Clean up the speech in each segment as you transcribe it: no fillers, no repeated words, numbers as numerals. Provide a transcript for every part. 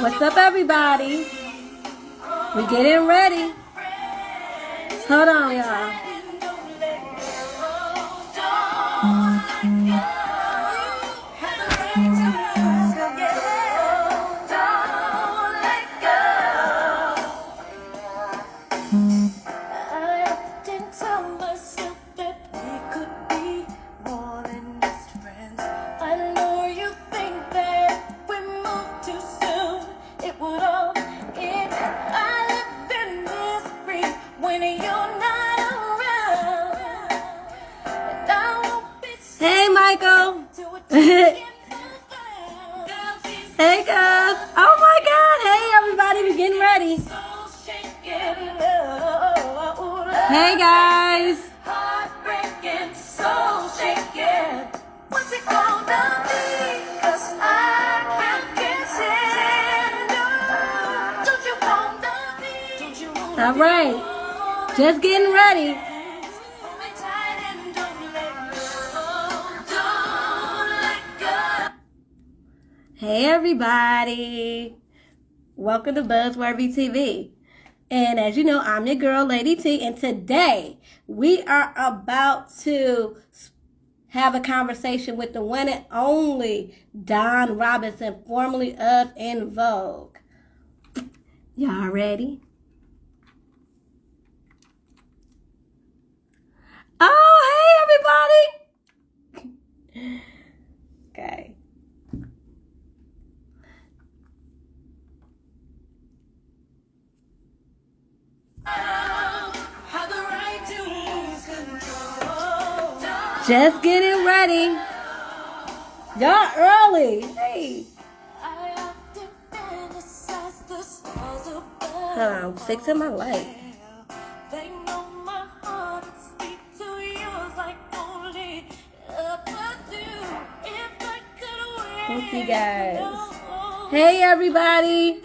What's up, everybody? We're getting ready. Hold on, y'all. Hey, Michael. Hey, guys. Oh, my God. Hey, everybody. We're getting ready. Hey, guys. Heartbreaking, soul shaking. What's it gonna be? 'Cause I can't stand. Don't you wanna be? All right. Just getting ready. Hey, everybody. Welcome to Buzzworthy TV. And as you know, I'm your girl, Lady T. And today we are about to have a conversation with the one and only Dawn Robinson, formerly of En Vogue. Y'all ready? Oh, hey, everybody. Okay. Just getting ready. Y'all early. Hey. Hold on, I'm fixing my light. Thank you guys. Hey, everybody.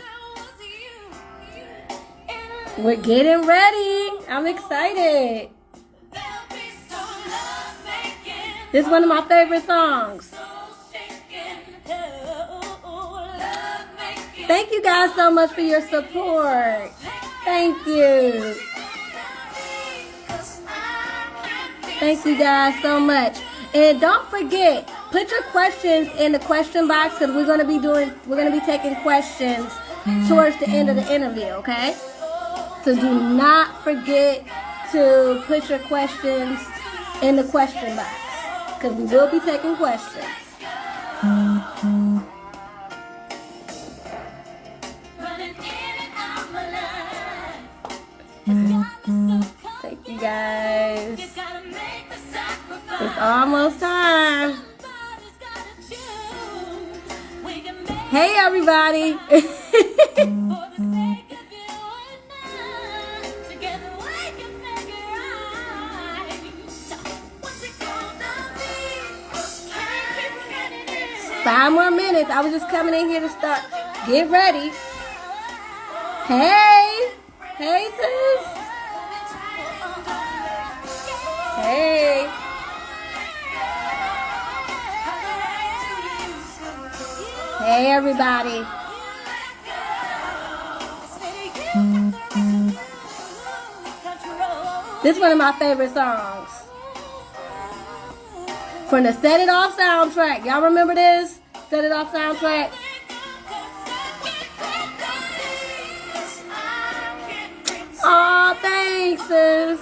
We're getting ready. I'm excited. This is one of my favorite songs. Thank you guys so much for your support. Thank you. Thank you guys so much. And don't forget, put your questions in the question box because we're gonna be taking questions towards the end of the interview, okay? So do not forget to put your questions in the question box because we will be taking questions. Thank you guys. It's almost time. Hey, everybody. Five more minutes. I was just coming in here to start. Get ready. Hey. Hey, sis. Hey. Hey, everybody. This is one of my favorite songs. From the Set It Off soundtrack. Y'all remember this? Set It Off soundtrack? Aw, thanks, sis.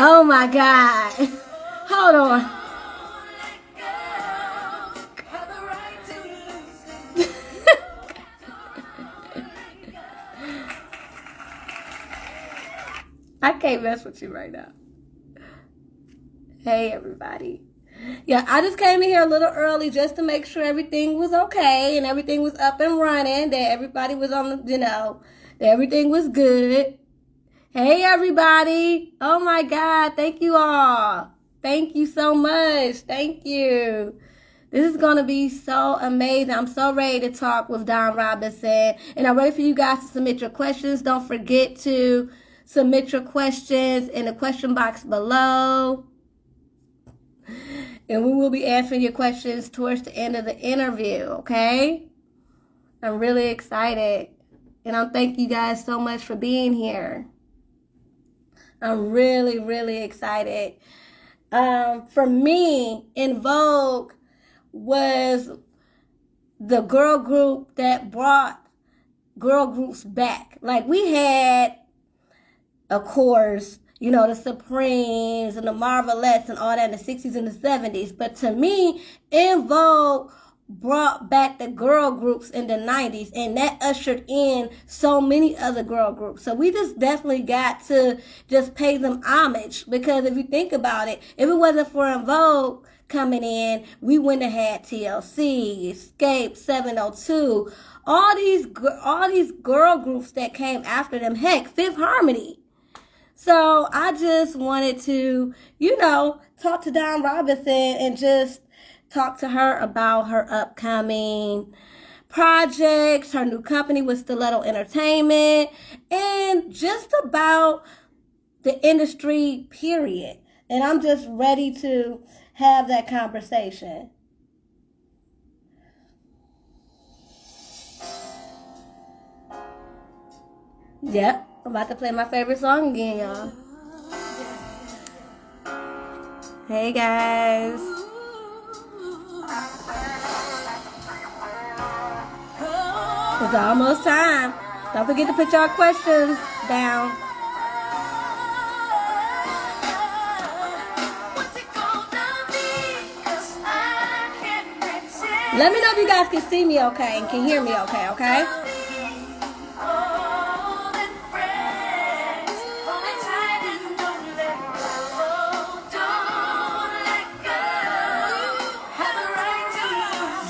Oh my God. Hold on. I can't mess with you right now. Hey, everybody. Yeah, I just came in here a little early just to make sure everything was okay and everything was up and running, that everybody was on the, that everything was good. Hey, everybody. Oh, my God. Thank you all. Thank you so much. Thank you. This is going to be so amazing. I'm so ready to talk with Dawn Robinson. And I'm ready for you guys to submit your questions. Don't forget to submit your questions in the question box below. And we will be answering your questions towards the end of the interview, okay? I'm really excited. And I thank you guys so much for being here. I'm really, really excited. For me, En Vogue was the girl group that brought girl groups back. Like, we had, of course, you know, the Supremes and the Marvelettes and all that in the 60s and the 70s. But to me, En Vogue brought back the girl groups in the 90s, and that ushered in so many other girl groups. So we just definitely got to just pay them homage, because if you think about it, if it wasn't for En Vogue coming in, we wouldn't have had TLC, Escape, 702, all these girl groups that came after them. Heck, Fifth Harmony. So I just wanted to, you know, talk to Dawn Robinson and just talk to her about her upcoming projects, her new company with Stiletto Entertainment, and just about the industry, period. And I'm just ready to have that conversation. Yep, I'm about to play my favorite song again, y'all. Hey, guys. It's almost time. Don't forget to put your questions down. Let me know if you guys can see me okay and can hear me okay?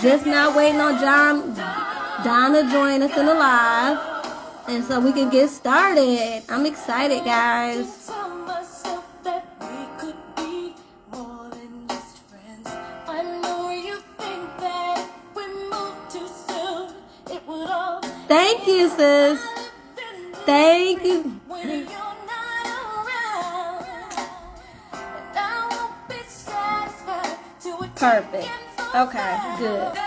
Just now waiting on Don to join us in the live, and so we can get started. I'm excited, guys. Thank you, sis. Thank you. Perfect. Okay, good.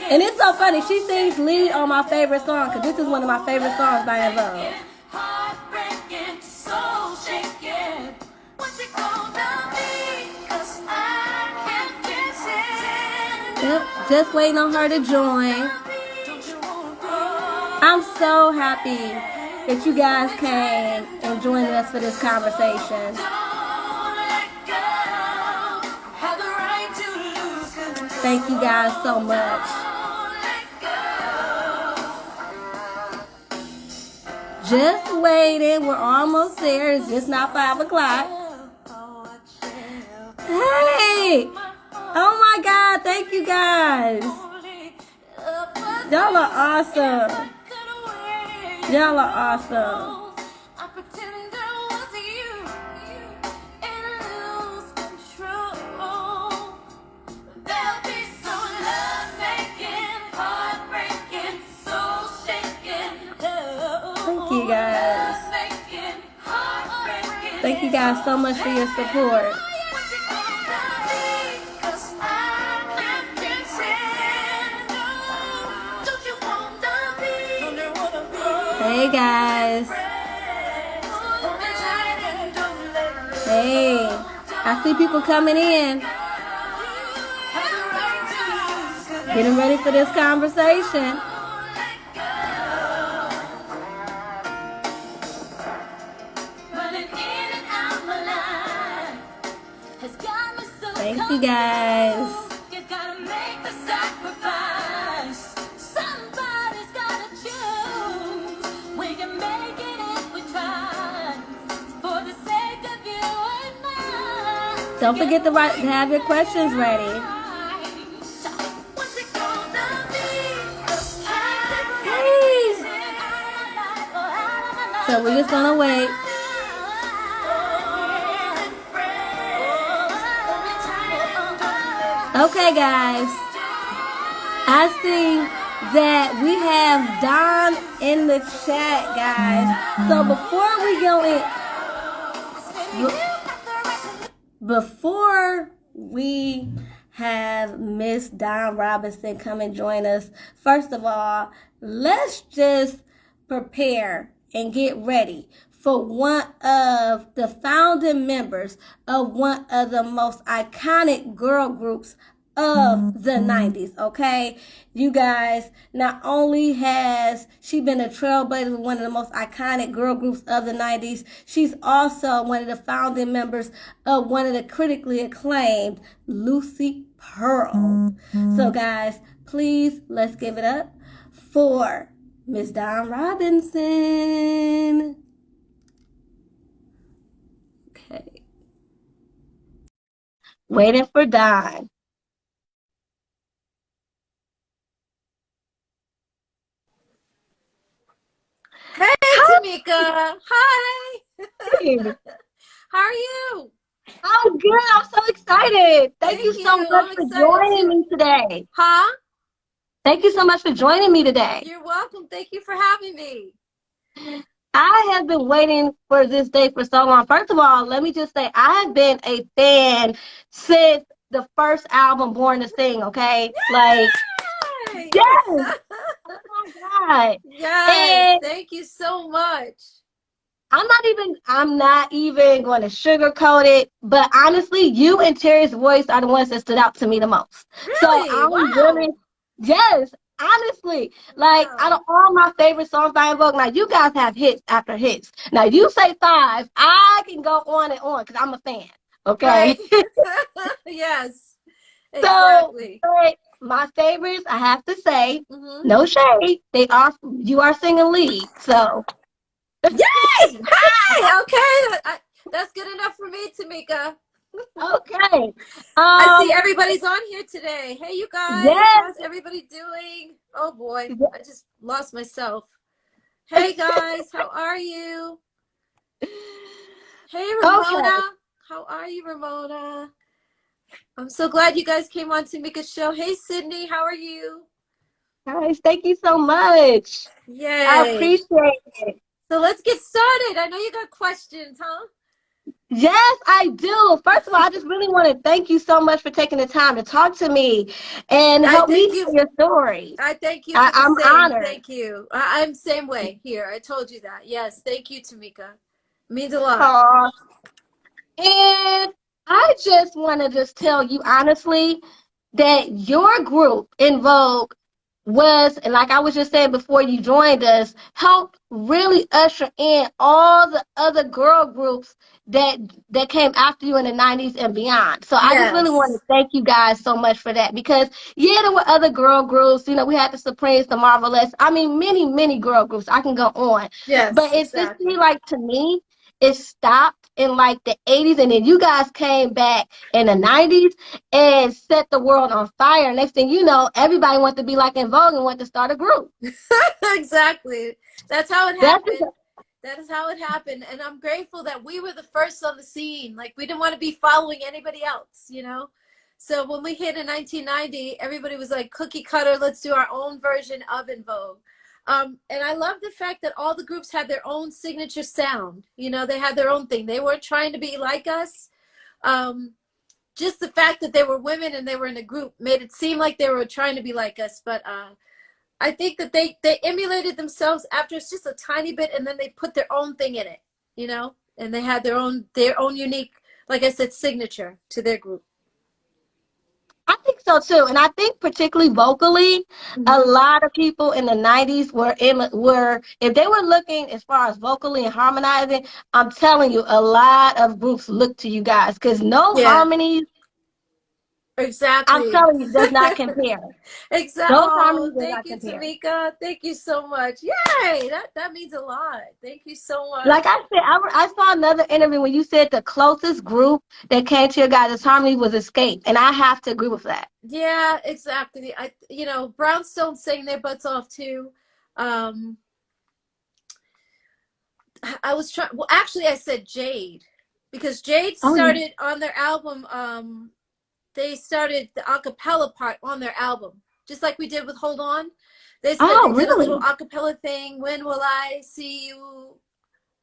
And it's so funny, she sings lead on my favorite song, because this is one of my favorite songs by En Vogue. Yep, just waiting on her to join. I'm so happy that you guys came and joined us for this conversation. Thank you guys so much. Just waiting. We're almost there. It's just not 5 o'clock. Hey! Oh my God. Thank you guys. Y'all are awesome. Y'all are awesome. You guys. Thank you guys so much for your support. Hey guys. Hey, I see people coming in. Getting ready for this conversation. Thank you guys. You gotta make the sacrifice. Somebody's gotta choose. We can make it if we try. For the sake of you and mine. Don't forget to have your questions ready. Hey. So we're just gonna wait. Okay, guys, I see that we have Don in the chat, guys. So before we go in, before we have Miss Dawn Robinson come and join us, first of all, let's just prepare and get ready for one of the founding members of one of the most iconic girl groups of the 90s, okay? You guys, not only has she been a trailblazer with one of the most iconic girl groups of the 90s, she's also one of the founding members of one of the critically acclaimed Lucy Pearl. So guys, please, let's give it up for Miss Dawn Robinson. Okay. Waiting for Dawn. Hey, Tamika. Hi. Hey, How are you? I'm good. I'm so excited. Thank you Thank so you. much I'm for excited joining too. me today. Huh? Thank you so much for joining me today. You're welcome. Thank you for having me. I have been waiting for this day for so long. First of all, let me just say I have been a fan since the first album, Born to Sing, okay? Like, Yay! yes, oh my God. Yes. And Thank you so much. I'm not even going to sugarcoat it, but honestly, you and Terry's voice are the ones that stood out to me the most. So Really? I'm really, Wow. yes, honestly, like out of Wow. all my favorite songs by Invoke, now you guys have hits after hits. Now you say five, I can go on and on because I'm a fan. Right. Okay. Yes. So, Exactly. but my favorites, I have to say, Mm-hmm. no shade, you are singing lead. So, Yay! Hey! Okay. That's good enough for me, Tamika. okay. I see Um, everybody's on here today. Hey, you guys, yes. how's everybody doing? Oh boy, I just lost myself. Hey guys, how are you? Hey Okay, Ramona, how are you, Ramona? I'm so glad you guys came on Tamika's show. Hey Sydney, how are you? guys, thank you so much. I Yay. appreciate it. So let's get started. I know you got questions, huh? Yes, I do. First of all, I just really want to thank you so much for taking the time to talk to me and I help me thank tell you. your story. I thank you for the I'm same. honored. Thank you. I'm same way here. I told you that. Yes, thank you, Tamika. Means a lot. Aw. And I just want to just tell you honestly that your group in Vogue was, and like I was just saying before you joined us, helped really usher in all the other girl groups that came after you in the 90s and beyond. So I just really want to Yes. thank you guys so much for that because yeah, there were other girl groups. You know, we had the Supremes, the Marvelettes. I mean, many girl groups. I can go on, but Yes, it just seemed exactly. like to me it stopped in like the 80s, and then you guys came back in the 90s and set the world on fire. Next thing you know, everybody wants to be like In Vogue and want to start a group. Exactly. That's how it That's happened. That is how it happened. And I'm grateful that we were the first on the scene. Like, we didn't want to be following anybody else, you know? So when we hit in 1990, everybody was like, cookie cutter, let's do our own version of In Vogue. And I love the fact that all the groups had their own signature sound. You know, they had their own thing. They weren't trying to be like us. Um, just the fact that they were women and they were in a group made it seem like they were trying to be like us. But I think that they emulated themselves after it's just a tiny bit, and then they put their own thing in it, you know, and they had their own unique, like I said, signature to their group. I think so too, and I think particularly vocally, a Mm-hmm. lot of people in the 90s were if they were looking as far as vocally and harmonizing, I'm telling you, a lot of groups look to you guys because no Yeah, harmonies, I'm exactly. telling you, does not compare. Exactly. Those Oh, harmonies does thank not you, compare. Tamika. Thank you so much. Yay! That means a lot. Thank you so much. Like I said, I saw another interview when you said the closest group that came to your guys' harmony was Escape, and I have to agree with that. Yeah, exactly. Brownstone sang their butts off too. Um, I was trying. Well, actually, I said Jade because Jade Oh, yeah. started on their album. They started the acapella part on their album, just like we did with Hold On. They Oh, did a little really? acapella thing. When will I see you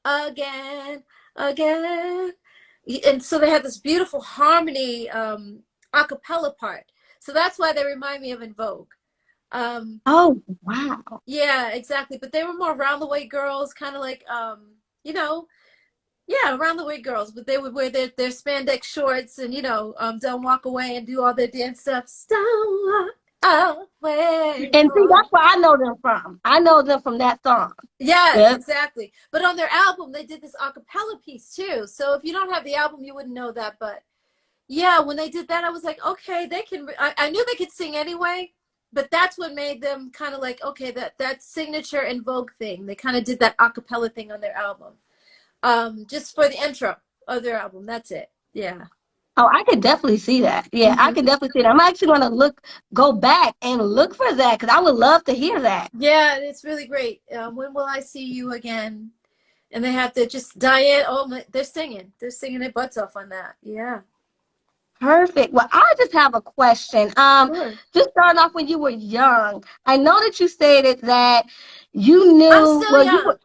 again, again? and so they had this beautiful harmony a cappella part. So that's why they remind me of In Vogue. Um, Oh, wow. yeah, exactly. But they were more round the way girls, kind of like you know, yeah, around the way girls. But they would wear their spandex shorts and don't walk away and do all their dance stuff. Don't walk away. And see, that's where I know them from. I know them from that song. Yes, Yep. exactly. But on their album, they did this a cappella piece too. So if you don't have the album, you wouldn't know that. But yeah, when they did that, I was like, okay, they can. I knew they could sing anyway, but that's what made them kind of like, okay, that signature In Vogue thing. They kind of did that a cappella thing on their album, just for the intro of their album. That's it. Yeah. Oh, I could definitely see that. Yeah, I Hmm. could definitely see that. I'm actually going to go back and look for that because I would love to hear that. Yeah, it's really great. When will I see you again? And they have to just Diane. Oh, they're singing. They're singing their butts off on that. Yeah. Perfect. Well, I just have a question. Sure. Just starting off when you were young, I know that you stated that you I'm knew, still well, you young. were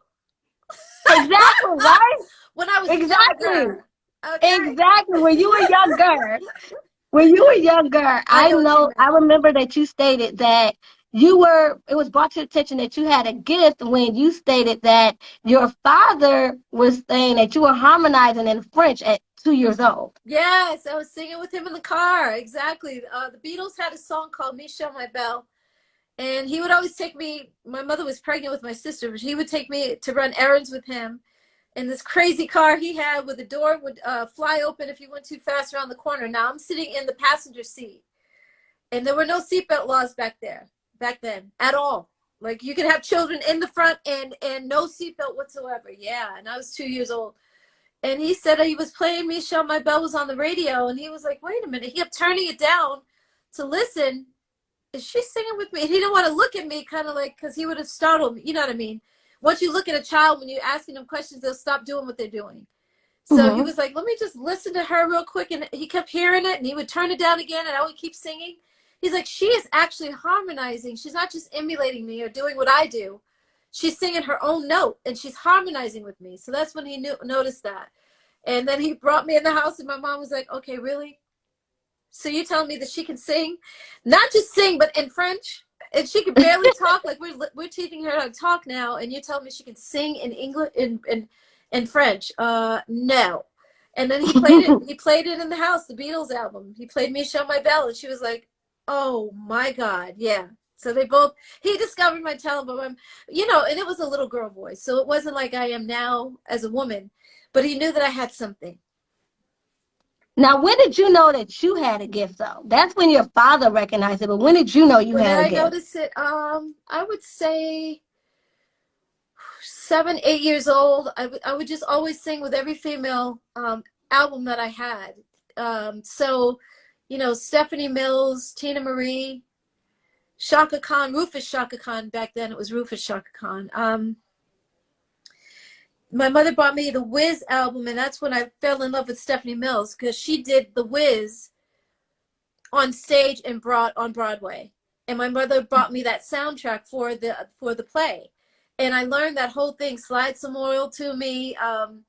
exactly right. When I was Exactly. younger. Okay. Exactly. When you were younger. When you were younger, I know what you I meant. remember that you stated that it was brought to your attention that you had a gift when you stated that your father was saying that you were harmonizing in French at 2 years old. Yes, I was singing with him in the car. Exactly. The Beatles had a song called Michelle My Belle. And he would always take me. My mother was pregnant with my sister, but he would take me to run errands with him in this crazy car he had where the door would fly open if you went too fast around the corner. Now I'm sitting in the passenger seat, and there were no seatbelt laws back then at all. Like you could have children in the front and no seatbelt whatsoever. Yeah, and I was 2 years old. And he said he was playing Michelle My Belle was on the radio, and he was like, "Wait a minute!" He kept turning it down to listen. Is she singing with me? And he didn't want to look at me, kind of like, because he would have startled me. You know what I mean? Once you look at a child, when you're asking them questions, they'll stop doing what they're doing. So he Mm-hmm. was like, let me just listen to her real quick. And he kept hearing it, and he would turn it down again, and I would keep singing. He's like, she is actually harmonizing. She's not just emulating me or doing what I do. She's singing her own note, and she's harmonizing with me. So that's when he noticed that. And then he brought me in the house, and my mom was like, okay, really? So you're telling me that she can sing, not just sing, but in French, and she can barely talk. Like we're teaching her how to talk now, and you're telling me she can sing in English in French? No. And then he played it. He played it in the house, the Beatles album. He played Michelle My Belle, and she was like, "Oh my God, yeah." So they both. He discovered my talent, but and it was a little girl voice, so it wasn't like I am now as a woman. But he knew that I had something. Now, when did you know that you had a gift, though? That's when your father recognized it, but when did you know you When did had a I gift? notice it? I would say 7, 8 years old. I would just always sing with every female album that I had. So, Stephanie Mills, Tina Marie, Shaka Khan, Rufus Shaka Khan. Back then, it was Rufus Shaka Khan. My mother bought me the Wiz album, and that's when I fell in love with Stephanie Mills because she did the Wiz on stage and brought on Broadway. And my mother bought me that soundtrack for the play. And I learned that whole thing, Slide Some Oil to Me. When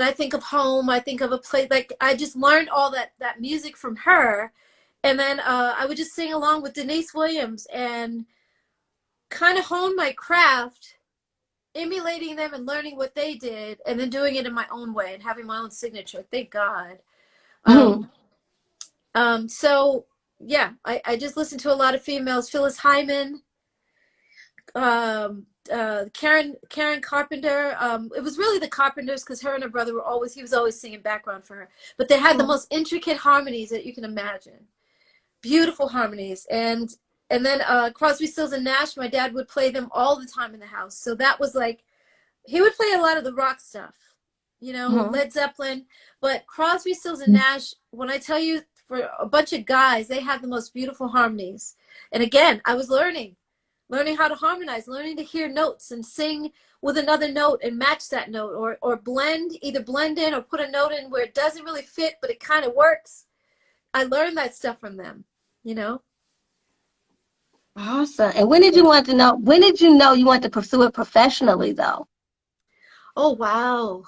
I think of home, I think of a play. Like I just learned all that music from her. And then I would just sing along with Denise Williams and kind of hone my craft, emulating them and learning what they did, and then doing it in my own way and having my own signature. Thank God. Mhm. Um, so yeah, I just listened to a lot of females. Phyllis Hyman, Karen Carpenter. It was really the Carpenters because her and her brother he was always singing background for her. But they had the most intricate harmonies that you can imagine. Beautiful harmonies. And then Crosby, Stills and Nash, my dad would play them all the time in the house. So that was like, he would play a lot of the rock stuff, Mhm. Led Zeppelin. But Crosby, Stills and Nash, when I tell you, for a bunch of guys, they have the most beautiful harmonies. And again, I was learning how to harmonize, learning to hear notes and sing with another note and match that note, or either blend in or put a note in where it doesn't really fit, but it kind of works. I learned that stuff from them, you know? Awesome. And when did you want to know? When did you know you want to pursue it professionally, though? Oh, wow.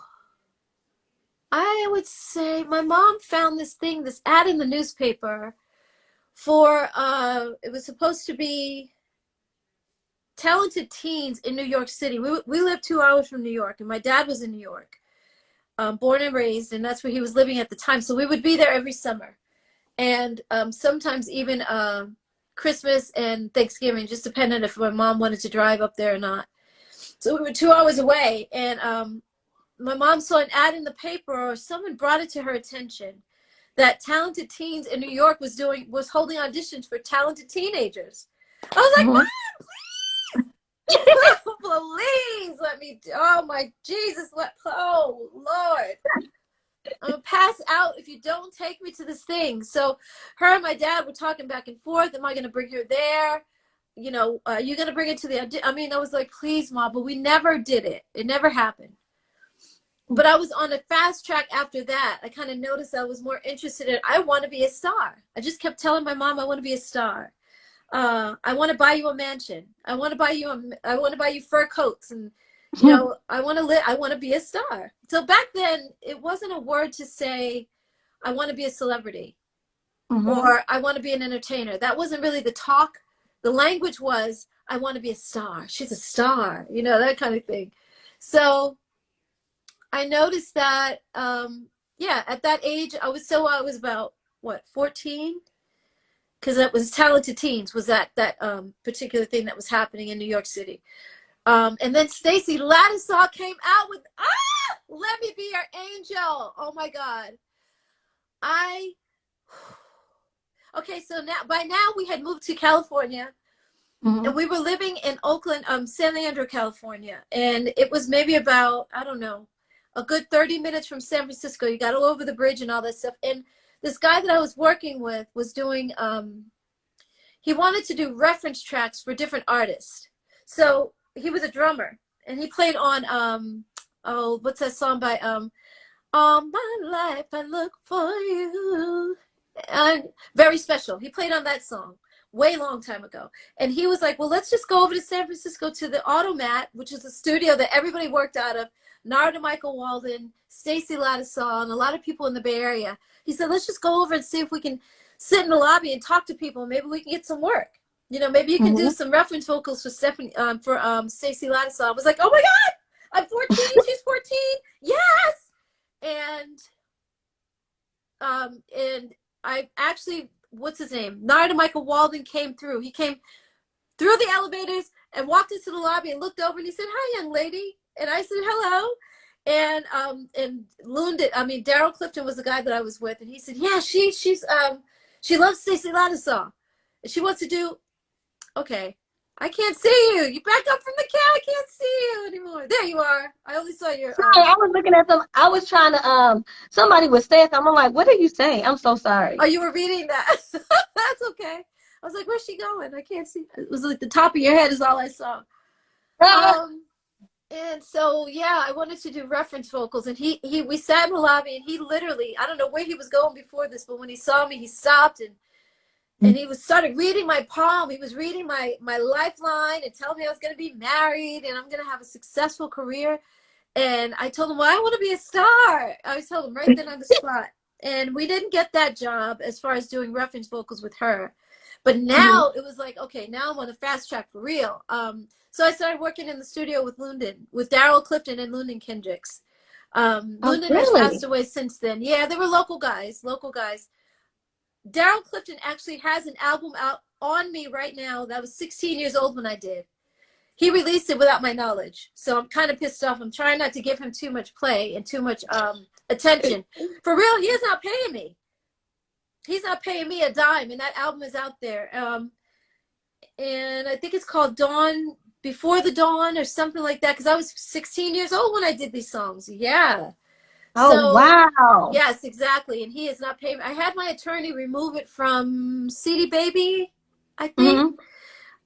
I would say my mom found this ad in the newspaper for, it was supposed to be talented teens in New York City. We lived 2 hours from New York, and my dad was in New York, born and raised, and that's where he was living at the time. So we would be there every summer, and sometimes even Christmas and Thanksgiving, just depending if my mom wanted to drive up there or not. So we were 2 hours away, and my mom saw an ad in the paper, or someone brought it to her attention, that Talented Teens in New York was holding auditions for talented teenagers. I was like, Mom, please let me, oh my Jesus, oh Lord, I'm gonna pass out if you don't take me to this thing. So her and my dad were talking back and forth. Am I gonna bring her there? You know, are you gonna bring it to the, I mean, I was like, please, Mom, but we never did it. It never happened. But I was on a fast track after that. I kind of noticed I was more interested in, I want to be a star. I just kept telling my mom, I want to be a star. I want to buy you a mansion. I want to buy you fur coats, and you know, I want to be a star. So back then it wasn't a word to say I want to be a celebrity, or I want to be an entertainer. That wasn't really the talk. The language was, I want to be a star. She's a star, you know, that kind of thing. So I noticed that, yeah, at that age, I was about, what, 14? Because that was Talented Teens, was that particular thing that was happening in New York City. And then Stacy Lattisaw came out with, Let Me Be Your Angel. Oh my God. Okay, so by now we had moved to California, and we were living in Oakland, San Leandro, California. And it was maybe about, I don't know, a good 30 minutes from San Francisco. You got to go over the bridge and all that stuff. And this guy that I was working with was doing, he wanted to do reference tracks for different artists. So he was a drummer, and he played on, oh, what's that song by, All My Life I Look For You. And Very Special. He played on that song way long time ago. And he was like, well, let's just go over to San Francisco to the Automat, which is a studio that everybody worked out of. Narada Michael Walden, Stacy Lattisaw, and a lot of people in the Bay Area. He said, let's just go over and see if we can sit in the lobby and talk to people. Maybe we can get some work. You know, maybe you can do some reference vocals for Stephanie, for Stacy Lattisaw. I was like, oh my God, I'm 14, she's 14, yes. And I actually, what's his name? Narada Michael Walden came through. He came through the elevators and walked into the lobby and looked over and he said, hi, young lady. And I said, hello. And Daryl Clifton was the guy that I was with. And he said, yeah, she loves Stacy Lattisaw. And she wants to do, okay, I can't see you. You back up from the camera. I can't see you anymore. There you are. I only saw your. Sorry, I was looking at them. I was trying to. Somebody was saying something. I'm like, what are you saying? I'm so sorry. Oh, you were reading that. That's okay. I was like, where's she going? I can't see. It was like the top of your head is all I saw. And so, yeah, I wanted to do reference vocals, and we sat in the lobby, and he literally, I don't know where he was going before this, but when he saw me, he stopped and he started reading my palm. He was reading my lifeline and telling me I was going to be married and I'm going to have a successful career. And I told him, well, I want to be a star. I told him right then on the spot. And we didn't get that job as far as doing reference vocals with her. But now it was like, okay, now I'm on the fast track for real. So I started working in the studio with Daryl Clifton and Lunden Kendricks. Lunden has passed away since then. Yeah, they were local guys. Daryl Clifton actually has an album out on me right now that was 16 years old when I did. He released it without my knowledge. So I'm kind of pissed off. I'm trying not to give him too much play and too much attention. For real, he is not paying me. He's not paying me a dime, and that album is out there. And I think it's called Dawn Before the Dawn or something like that, because I was 16 years old when I did these songs. Yeah. Oh, wow. Yes, exactly. And he is not paying. I had my attorney remove it from CD Baby, I think,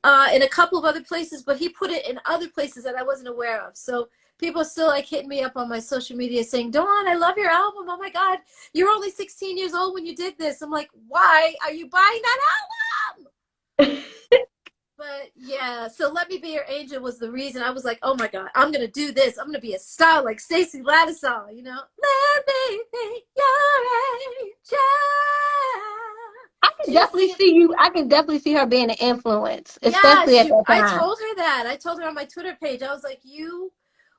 in a couple of other places, but he put it in other places that I wasn't aware of. So people are still like hitting me up on my social media saying, Dawn, I love your album. Oh my God, you're only 16 years old when you did this. I'm like, why are you buying that album? But yeah, so Let Me Be Your Angel was the reason I was like, oh my God, I'm going to do this. I'm going to be a star like Stacey Lattisaw, you know? Let me be your angel. I can She was definitely singing. see you. I can definitely see her being an influence, Yeah, especially at that I time. told her that. I told her on my Twitter page, I was like, you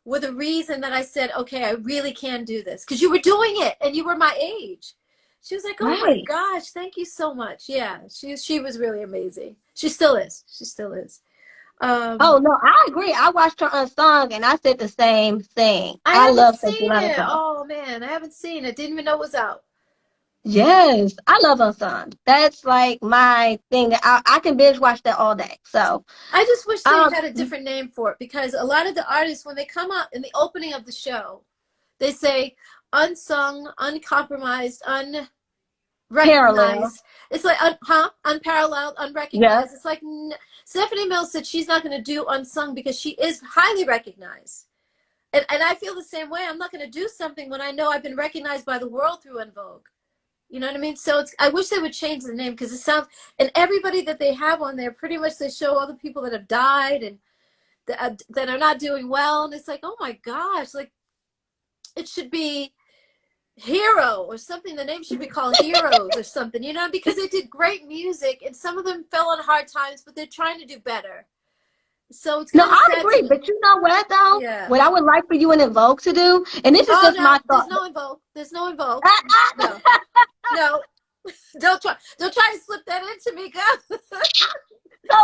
were the reason that I said, okay, I really can do this. Because you were doing it and you were my age. She was like, oh my Right. gosh, thank you so much. Yeah, she was really amazing. She still is. She still is. Oh Um, no, I agree. I watched her unsung and I said the same thing. I I haven't love Stacey seen it. Lattisaw. Oh man, I haven't seen it. Didn't even know it was out. Yes, I love unsung. That's like my thing that I can binge watch that all day. So I just wish they um had a different name for it because a lot of the artists, when they come up in the opening of the show, they say unsung, uncompromised, parallel. unrecognized. It's like, unparalleled, Yes. unrecognized. It's like Stephanie Mills said she's not going to do unsung because she is highly recognized. And I feel the same way. I'm not going to do something when I know I've been recognized by the world through En Vogue. You know what I mean? So I wish they would change the name because it sounds, and everybody that they have on there, pretty much they show all the people that have died and that are not doing well. And it's like, oh my gosh, like it should be Hero or something. The name should be called Heroes or something, you know, because they did great music and some of them fell on hard times, but they're trying to do better. So it's No, kind of I sad to agree. me. But you know what though? Yeah. What I would like for you and Invoke to do, and this is Oh just no, my there's thought. no En Vogue. There's no En Vogue. No, no. Don't try to slip that into me, girl. So,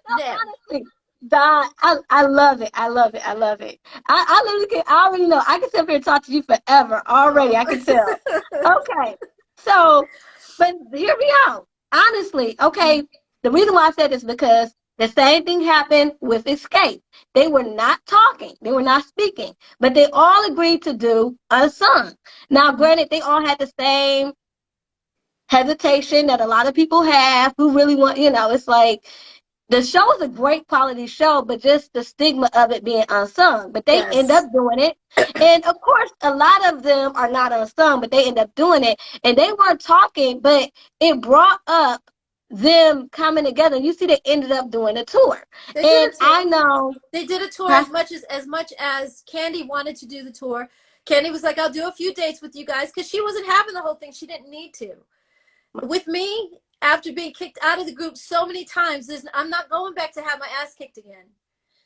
no, No. honestly, God, I love it. I love it. I love it. I literally can, I already know. I can sit up here and talk to you forever already. Oh. I can tell. Okay. So, but hear me out. Honestly, okay. The reason why I said this because the same thing happened with Escape. They were not talking. They were not speaking, but they all agreed to do a song. Now, granted, they all had the same hesitation that a lot of people have who really want, it's like the show is a great quality show, but just the stigma of it being unsung. But they end Yes. up doing it. And of course, a lot of them are not unsung, but they end up doing it. And they weren't talking, but it brought up them coming together. You see, they ended up doing a tour. They did And a I tour. know, They did a tour huh? as much as Candy wanted to do the tour. Candy was like, I'll do a few dates with you guys because she wasn't having the whole thing. She didn't need to. With me, after being kicked out of the group so many times, I'm not going back to have my ass kicked again.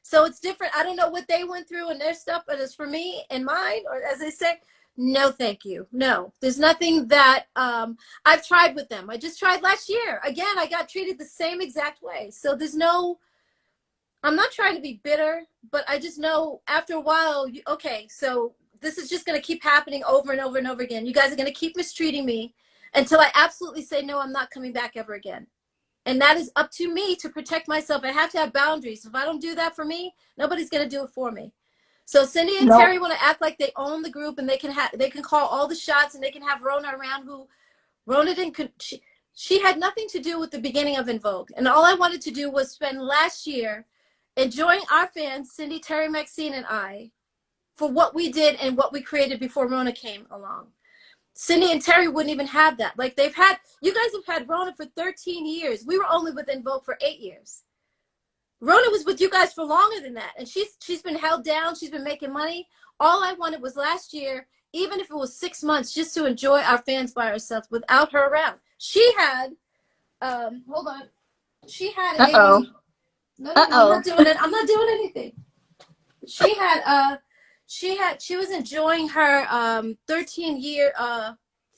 So it's different. I don't know what they went through and their stuff, but as for me and mine, or as they say, no, thank you. No, there's nothing that I've tried with them. I just tried last year. Again, I got treated the same exact way. So I'm not trying to be bitter, but I just know after a while, okay, so this is just going to keep happening over and over and over again. You guys are going to keep mistreating me until I absolutely say, no, I'm not coming back ever again. And that is up to me to protect myself. I have to have boundaries. If I don't do that for me, nobody's going to do it for me. So Cindy and No. Terry want to act like they own the group and they can call all the shots and they can have Rona around who Rona didn't, she had nothing to do with the beginning of En Vogue. And all I wanted to do was spend last year enjoying our fans, Cindy, Terry, Maxine, and I, for what we did and what we created before Rona came along. Cindy and Terry wouldn't even have that. Like you guys have had Rona for 13 years. We were only with En Vogue for 8 years. Rona was with you guys for longer than that. And she's been held down. She's been making money. All I wanted was last year, even if it was 6 months, just to enjoy our fans by ourselves without her around. She had, hold on. She had Uh-oh. no, I'm Uh-oh. not doing it. I'm not doing anything. She was enjoying her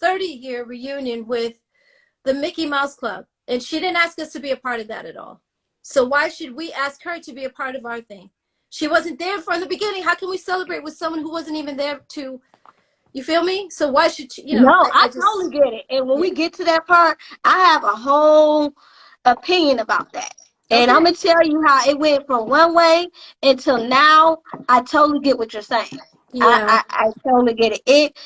30-year reunion with the Mickey Mouse Club, and she didn't ask us to be a part of that at all. So why should we ask her to be a part of our thing? She wasn't there from the beginning. How can we celebrate with someone who wasn't even there to, you feel me? So why should she, No, I I just, totally get it. And when yeah. we get to that part, I have a whole opinion about that. And I'm Okay. gonna tell you how it went from one way until now. I totally get what you're saying. Yeah. I totally get it.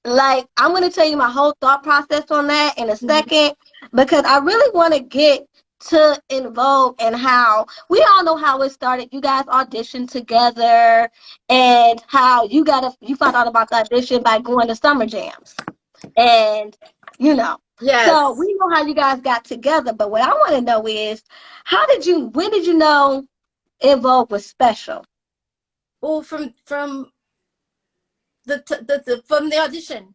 I'm gonna tell you my whole thought process on that in a Mhm. second because I really want to get to En Vogue and how we all know how it started. You guys auditioned together and how you found out about the audition by going to summer jams. And, you know, so Yes. we know how you guys got together. But what I want to know is, when did you know En Vogue was special? Well, from from the audition.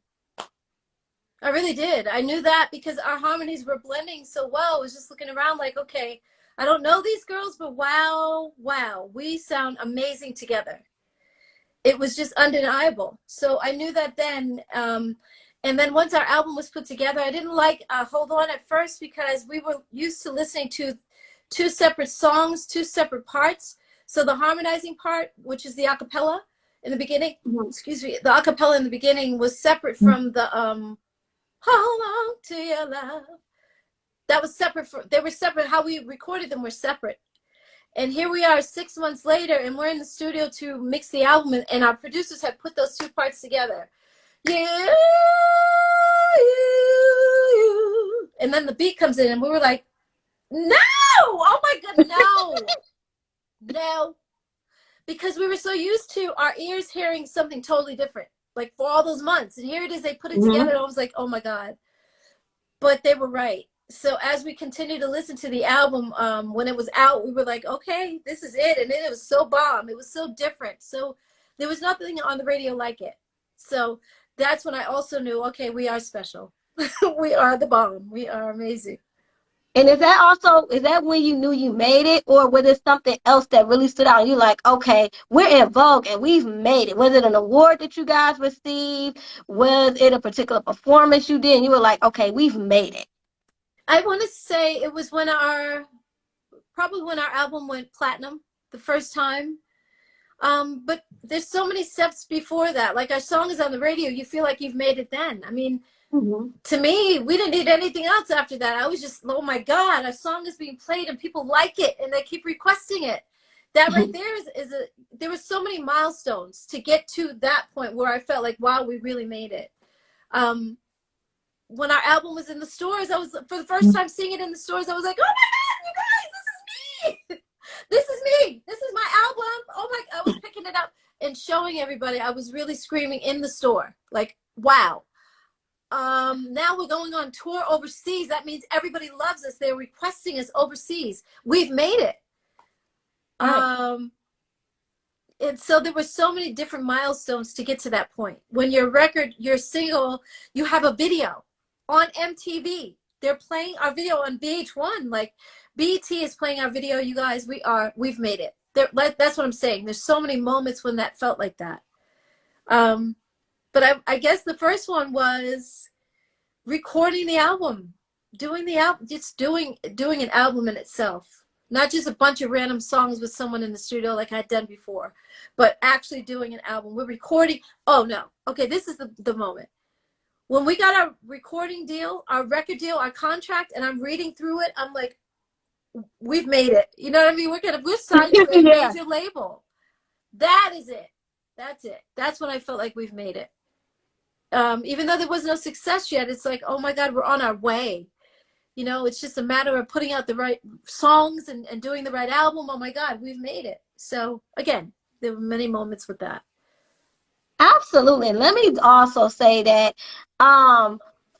I really did. I knew that because our harmonies were blending so well. I was just looking around like, okay, I don't know these girls, but wow, wow, we sound amazing together. It was just undeniable. So I knew that then. And then once our album was put together, I didn't like Hold On at first because we were used to listening to two separate songs, two separate parts. So the harmonizing part, which is the acapella in the beginning, Mhm. excuse me, the acapella in the beginning was separate from the Hold On to Your Love. That was separate. They were separate. How we recorded them were separate. And here we are 6 months later, and we're in the studio to mix the album, and our producers had put those two parts together. Yeah, you. And then the beat comes in, and we were like, no! Oh my God, no! No. Because we were so used to our ears hearing something totally different, like for all those months. And here it is, they put it together, and I was like, oh my God. But they were right. So as we continued to listen to the album, when it was out, we were like, okay, this is it. And then it was so bomb. It was so different. So there was nothing on the radio like it. So that's when I also knew, okay, we are special. We are the bomb. We are amazing. And is that when you knew you made it, or was it something else that really stood out? And you like, okay, we're En Vogue and we've made it. Was it an award that you guys received? Was it a particular performance you did? And you were like, okay, we've made it. I want to say it was probably when our album went platinum the first time. But there's so many steps before that. Like our song is on the radio, you feel like you've made it then. I mean, Mm-hmm. to me, we didn't need anything else after that. I was just, oh my God, our song is being played and people like it and they keep requesting it. That right there there were so many milestones to get to that point where I felt like, wow, we really made it. When our album was in the stores, I was, for the first time seeing it in the stores, I was like, oh my God, you guys, this is me. This is me. This is my album. Oh my, I was picking it up and showing everybody. I was really screaming in the store, like, wow. Now we're going on tour overseas. That means everybody loves us. They're requesting us overseas. We've made it. Right. And so there were so mmany different milestones to get to that point. When your record, your single, you have a video on MTV. They're playing our video on VH1. Like BET is playing our video. You guys, we've made it. That's what I'm saying. There's so many moments when that felt like that. But I guess the first one was recording the album, doing the album, just doing an album in itself. Not just a bunch of random songs with someone in the studio like I'd done before, but actually doing an album. We're recording. Oh, no. Okay, this is the moment. When we got our recording deal, our record deal, our contract, and I'm reading through it, I'm like, we've made it. You know what I mean? We're signed to a Yeah. major label. That is it. That's it. That's when I felt like we've made it. Even though there was no success yet, it's like, oh my God, we're on our way. You know, it's just a matter of putting out the right songs and doing the right album. Oh my God, we've made it. So again, there were many moments with that. Absolutely. And let me also say that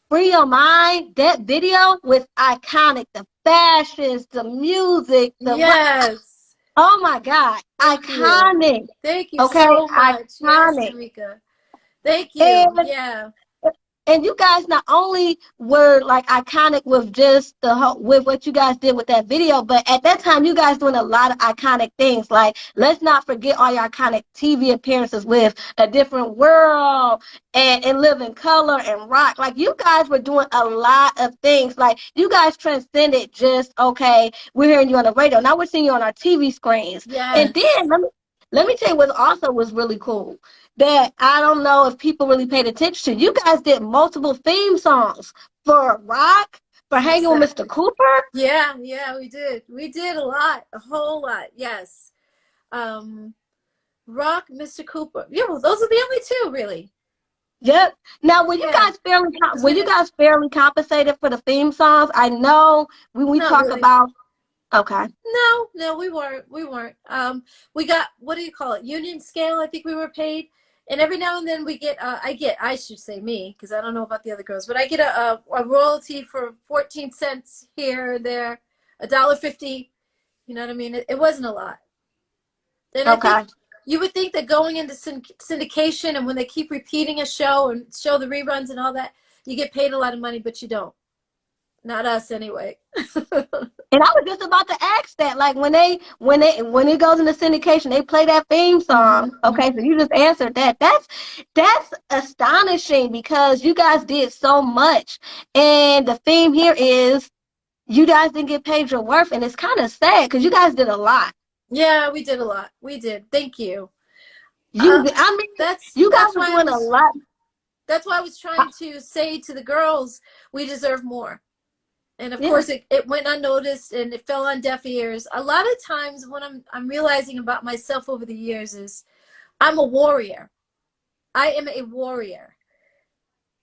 Free Your Mind, that video was iconic. The fashions, the music, Yes. oh my God, Thank you. iconic. Thank you Okay, so much. Yes, iconic. Tamika. Thank you. And Yeah. and you guys not only were like iconic with just with what you guys did with that video, but at that time you guys doing a lot of iconic things. Like, let's not forget all your iconic TV appearances with A Different World and Live in Color and Rock. Like, you guys were doing a lot of things. Like, you guys transcended just, okay, we're hearing you on the radio. Now we're seeing you on our TV screens. And Yes. then let me tell you what also was really cool, that I don't know if people really paid attention to. You guys did multiple theme songs for Rock, for Hanging with Mr. Exactly. Cooper. Yeah, yeah, we did. We did a lot, a whole lot. Yes. Um, Rock, Mr. Cooper. Yeah, well, those are the only two, really. Yep. Now, Yeah, because when we you didn't. guys fairly compensated for the theme songs? I know when we Not talk really. about, okay. No, no, we weren't. We weren't. We got, what do you call it? Union scale, I think we were paid. And every now and then we get, I should say me, because I don't know about the other girls, but I get a royalty for 14 cents here and there, $1.50. You know what I mean? It wasn't a lot. And I think Okay. you would think that going into syndication and when they keep repeating a show and show the reruns and all that, you get paid a lot of money, but you don't. Not us anyway. And I was just about to ask that, like when it goes into syndication, they play that theme song. Mm-hmm. Okay, so you just answered that. That's astonishing because you guys did so much, and the theme here is you guys didn't get paid your worth, and it's kind of sad because you guys did a lot. Yeah, we did a lot. We did. Thank you. I mean, you guys That's were why doing a lot. that's why I was trying to say to the girls, we deserve more. And of Yeah. course it went unnoticed and it fell on deaf ears. A lot of times what I'm realizing about myself over the years is I'm a warrior. I am a warrior.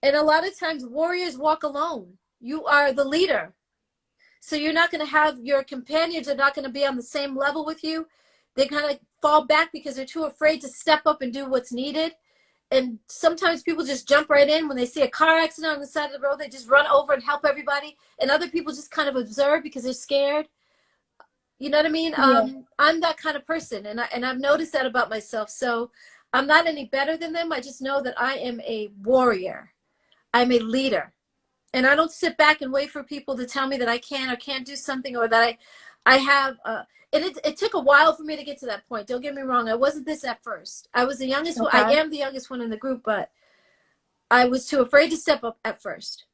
And a lot of times warriors walk alone. You are the leader. So you're not going to have your companions are not going to be on the same level with you. They kind of fall back because they're too afraid to step up and do what's needed. And sometimes people just jump right in when they see a car accident on the side of the road. They just run over and help everybody. And other people just kind of observe because they're scared. You know what I mean? Yeah. I'm that kind of person, and I've noticed that about myself. So I'm not any better than them. I just know that I am a warrior. I'm a leader. And I don't sit back and wait for people to tell me that I can or can't do something or that I have and it took a while for me to get to that point. Don't get me wrong. I wasn't this at first. I was the youngest one. I Okay. am the youngest one in the group, but I was too afraid to step up at first.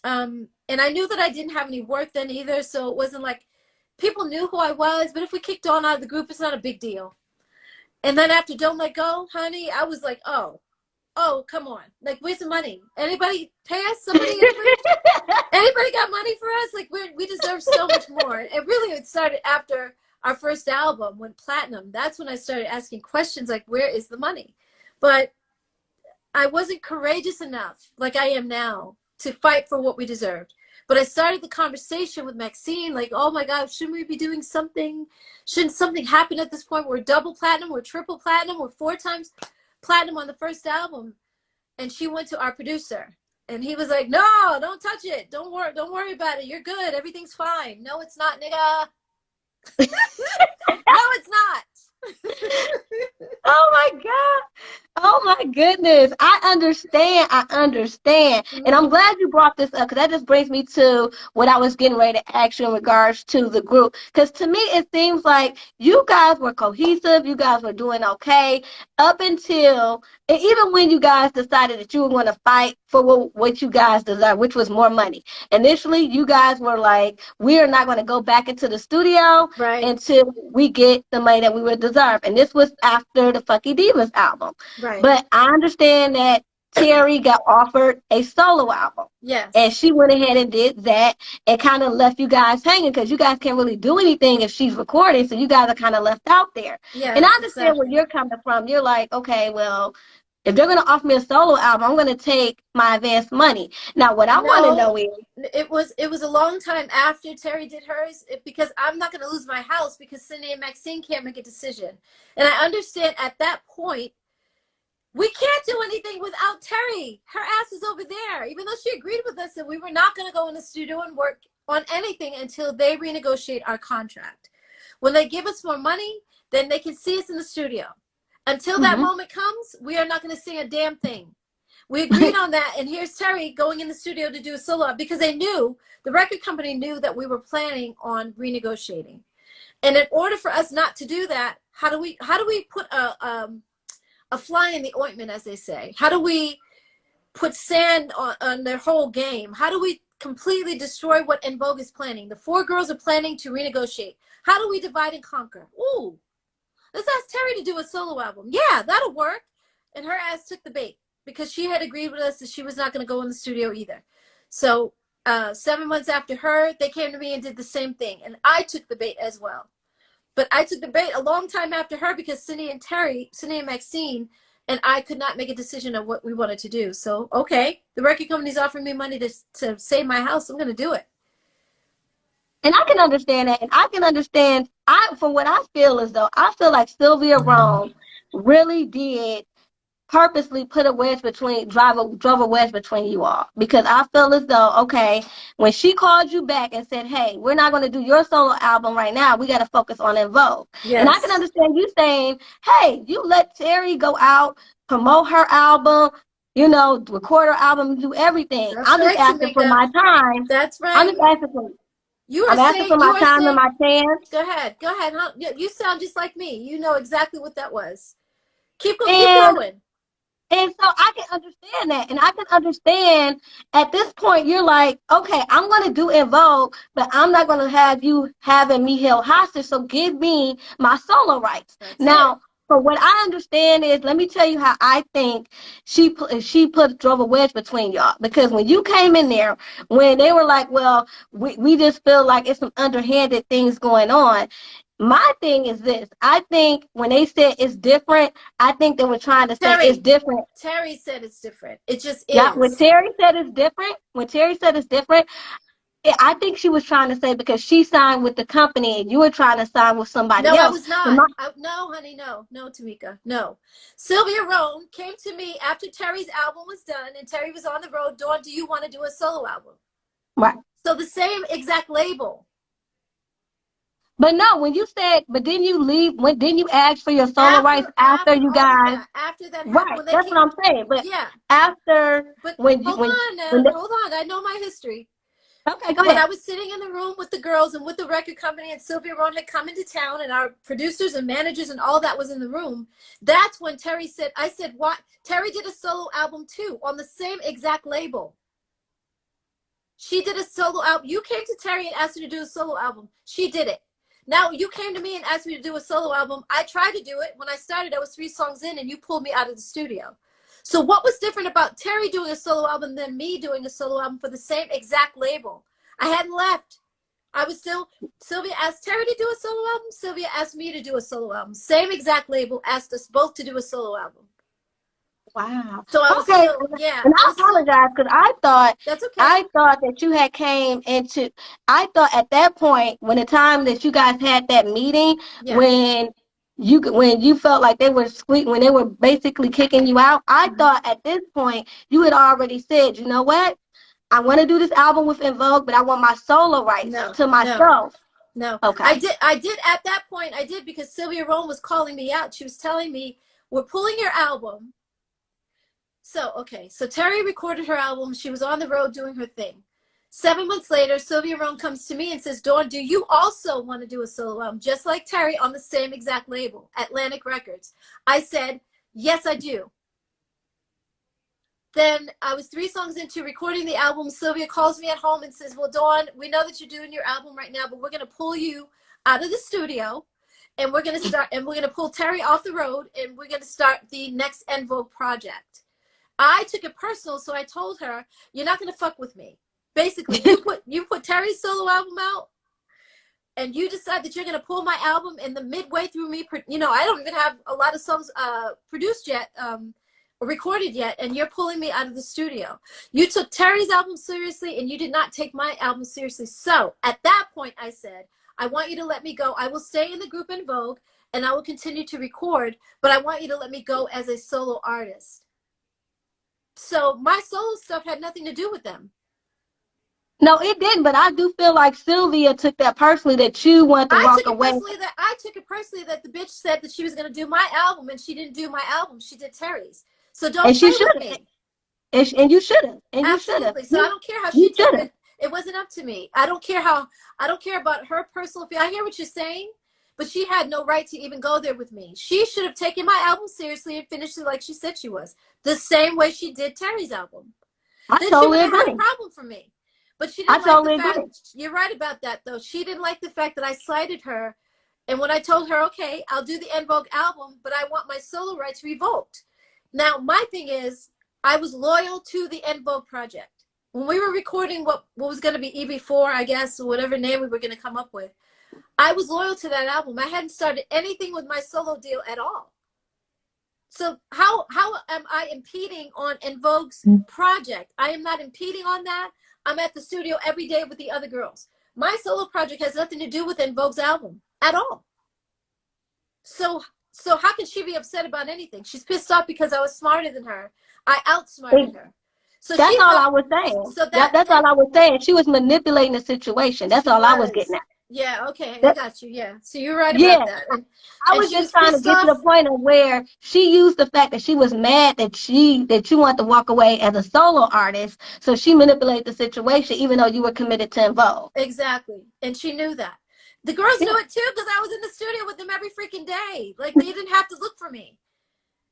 And I knew that I didn't have any work then either. So it wasn't like people knew who I was, but if we kicked Dawn out of the group, it's not a big deal. And then after Don't Let Go, honey, I was like, oh, come on. Like, where's the money? Anybody pay us? Anybody got money for us? Like, we deserve so much more. It really, it started after our first album went platinum. That's when I started asking questions like, where is the money? But I wasn't courageous enough, like I am now, to fight for what we deserved. But I started the conversation with Maxine, like, oh my God, shouldn't we be doing something? Shouldn't something happen at this point? We're double platinum, we're triple platinum, we're 4 times platinum on the first album. And she went to our producer and he was like, no, don't touch it. Don't worry about it. You're good. Everything's fine. No, it's not, nigga. No, it's not. Oh my God. Oh my goodness. I understand. And I'm glad you brought this up because that just brings me to what I was getting ready to ask you in regards to the group. Because to me, it seems like you guys were cohesive. You guys were doing okay up until, and even when you guys decided that you were going to fight for what you guys deserve, which was more money. Initially, you guys were like, we are not going to go back into the studio Right. until we get the money that we would deserve. And this was after the Fucky Divas album. Right. But I understand that Terry got offered a solo album. Yes. And she went ahead and did that and kind of left you guys hanging because you guys can't really do anything if she's recording. So you guys are kind of left out there. Yeah, and I understand exactly. where you're coming from. You're like, okay, well, if they're going to offer me a solo album, I'm going to take my advance money. Now, what I want to know is, it was a long time after Terry did hers because I'm not going to lose my house because Cindy and Maxine can't make a decision. And I understand at that point, we can't do anything without Terry. Her ass is over there. Even though she agreed with us that we were not going to go in the studio and work on anything until they renegotiate our contract. When they give us more money, then they can see us in the studio. Until that moment comes, we are not going to sing a damn thing. We agreed on that, and here's Terry going in the studio to do a solo because they knew, the record company knew that we were planning on renegotiating. And in order for us not to do that, how do we put a fly in the ointment, as they say? How do we put sand on their whole game? How do we completely destroy what En Vogue is planning? The 4 girls are planning to renegotiate. How do we divide and conquer? Ooh, let's ask Terry to do a solo album. Yeah, that'll work. And her ass took the bait because she had agreed with us that she was not going to go in the studio either. So 7 months after her, they came to me and did the same thing. And I took the bait as well. But I took the bait a long time after her because Cindy and Maxine, and I could not make a decision of what we wanted to do. So, okay, the record company's offering me money to save my house. I'm going to do it. And I can understand that. And I can understand, from what I feel as though, I feel like Sylvia Rhone really did purposely put a wedge between, drove a wedge between you all, because I feel as though, okay, when she called you back and said, hey, we're not going to do your solo album right now, we got to focus on En Vogue. And I can Yes. understand you saying, hey, you let Terry go out, promote her album, you know, record her album, do everything. That's I'm just right, asking for Tamika. my time. That's I'm right. just asking for You are I'm asking saying, for my time and my chance. go ahead. Go ahead. Huh? You sound just like me. You know exactly what that was. Keep And going. And so I can understand that. And I can understand at this point, you're like, okay, I'm going to do En Vogue, but I'm not going to have you having me held hostage. So give me my solo rights. That's it. Now, for what I understand is, let me tell you how I think drove a wedge between y'all. Because when you came in there, when they were like, well, we just feel like it's some underhanded things going on. My thing is this. I think when they said it's different, I think they were trying to say it's different. Terry said it's different. It just Yeah, when is. Terry said it's different, I think she was trying to say because she signed with the company and you were trying to sign with somebody No, I else. was not. No, honey, no. No, Tamika. No. Sylvia Rhone came to me after Terry's album was done and Terry was on the road. Dawn, do you want to do a solo album? Right. So the same exact label. But no, when you said, but didn't you leave? Didn't you ask for your solo rights after you all of guys? that, after that happened, Right. when they That's came, what I'm saying. But yeah. after But when hold on now, hold on. I know my history. Okay, go When ahead. I was sitting in the room with the girls and with the record company, and Sylvia Rhone had come into town, and our producers and managers and all that was in the room, that's when Terry said, I said, what? Terry did a solo album too on the same exact label. She did a solo album. You came to Terry and asked her to do a solo album. She did it. Now you came to me and asked me to do a solo album. I tried to do it. When I started, I was 3 songs in and you pulled me out of the studio. So what was different about Terry doing a solo album than me doing a solo album for the same exact label? I hadn't left. I was still, Sylvia asked Terry to do a solo album. Sylvia asked me to do a solo album. Same exact label asked us both to do a solo album. Wow. So I was Okay. still, yeah. And I apologize because That's okay. I thought that you had came into, I thought at that point, when the time that you guys had that meeting, Yeah. when you felt like they were when they were basically kicking you out, I thought at this point you had already said, you know what? I want to do this album with En Vogue, but I want my solo rights to myself. No. Okay. I did at that point, I did, because Sylvia Rhone was calling me out. She was telling me, we're pulling your album. So, okay. So Terry recorded her album. She was on the road doing her thing. 7 months later, Sylvia Rhone comes to me and says, Dawn, do you also want to do a solo album, just like Terry, on the same exact label, Atlantic Records? I said, yes, I do. Then I was 3 songs into recording the album. Sylvia calls me at home and says, well, Dawn, we know that you're doing your album right now, but we're going to pull you out of the studio and we're going to pull Terry off the road and we're going to start the next En Vogue project. I took it personal, so I told her, you're not going to fuck with me. Basically, you put Terry's solo album out and you decide that you're going to pull my album in the midway through me, I don't even have a lot of songs produced yet, recorded yet, and you're pulling me out of the studio. You took Terry's album seriously and you did not take my album seriously. So at that point I said, I want you to let me go. I will stay in the group En Vogue and I will continue to record, but I want you to let me go as a solo artist. So my solo stuff had nothing to do with them. No, it didn't, but I do feel like Sylvia took that personally, that you wanted to walk away. I took it personally that the bitch said that she was going to do my album and she didn't do my album. She did Terry's. So don't play with me. And you should have. And absolutely. You should have. So I don't care how she took it. It wasn't up to me. I don't care about her personal feeling. I hear what you're saying, but she had no right to even go there with me. She should have taken my album seriously and finished it like she said she was. The same way she did Terry's album. Then she would have had a problem for me. But she didn't like the fact, you're right about that though. She didn't like the fact that I slighted her. And when I told her, okay, I'll do the En Vogue album, but I want my solo rights revoked. Now, my thing is, I was loyal to the En Vogue project. When we were recording what was going to be EB4, I guess, or whatever name we were going to come up with, I was loyal to that album. I hadn't started anything with my solo deal at all. So how am I impeding on En Vogue's project? I am not impeding on that. I'm at the studio every day with the other girls. My solo project has nothing to do with En Vogue's album at all. So So how can she be upset about anything? She's pissed off because I was smarter than her. I outsmarted her. So That's she all I thought, was saying. so That's all I was saying. She was manipulating the situation. That's she all I was getting was. at. Yeah, okay, I That, got you. Yeah. So you're right yeah, about that. I And was she just was trying to pissed get to off. the point of where she used the fact that she was mad that you wanted to walk away as a solo artist, so she manipulated the situation, even though you were committed to involve. Exactly. And she knew that. The girls Yeah. knew it too because I was in the studio with them every freaking day. Like they didn't have to look for me.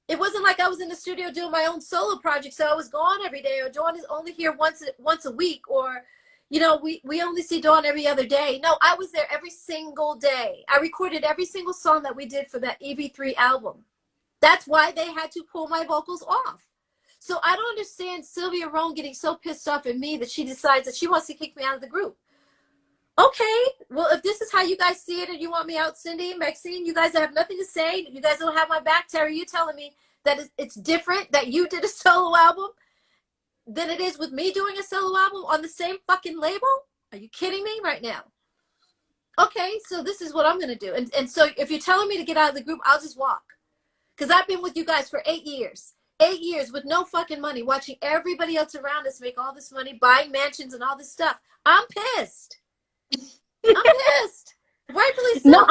It wasn't like I was in the studio doing my own solo project, so I was gone every day, or Dawn is only here once a week, or you know, we only see Dawn every other day. No, I was there every single day. I recorded every single song that we did for that EV3 album. That's why they had to pull my vocals off. So I don't understand Sylvia Rhone getting so pissed off at me that she decides that she wants to kick me out of the group. Okay, well, if this is how you guys see it and you want me out, Cindy, Maxine, you guys have nothing to say. You guys don't have my back. Terry, you telling me that it's different that you did a solo album than it is with me doing a solo album on the same fucking label? Are you kidding me right now? Okay, so this is what I'm going to do. And so if you're telling me to get out of the group, I'll just walk. Because I've been with you guys for 8 years. 8 years with no fucking money, watching everybody else around us make all this money, buying mansions and all this stuff. I'm pissed. I'm pissed. Rightfully so. No,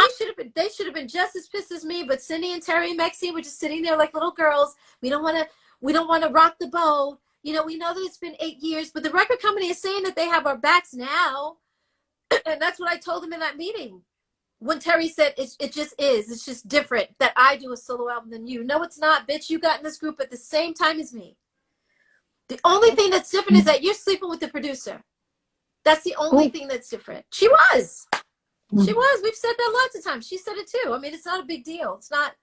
They should have been just as pissed as me. But Cindy and Terry and Maxine were just sitting there like little girls. We don't want to rock the boat. You know, we know that it's been 8 years, but the record company is saying that they have our backs now, and that's what I told them in that meeting. When Terry said it just is. It's just different that I do a solo album than you. No, it's not, bitch. You got in this group at the same time as me. The only thing that's different is that you're sleeping with the producer. That's the only thing that's different. She was. She was. We've said that lots of times. She said it too. I mean, it's not a big deal. It's not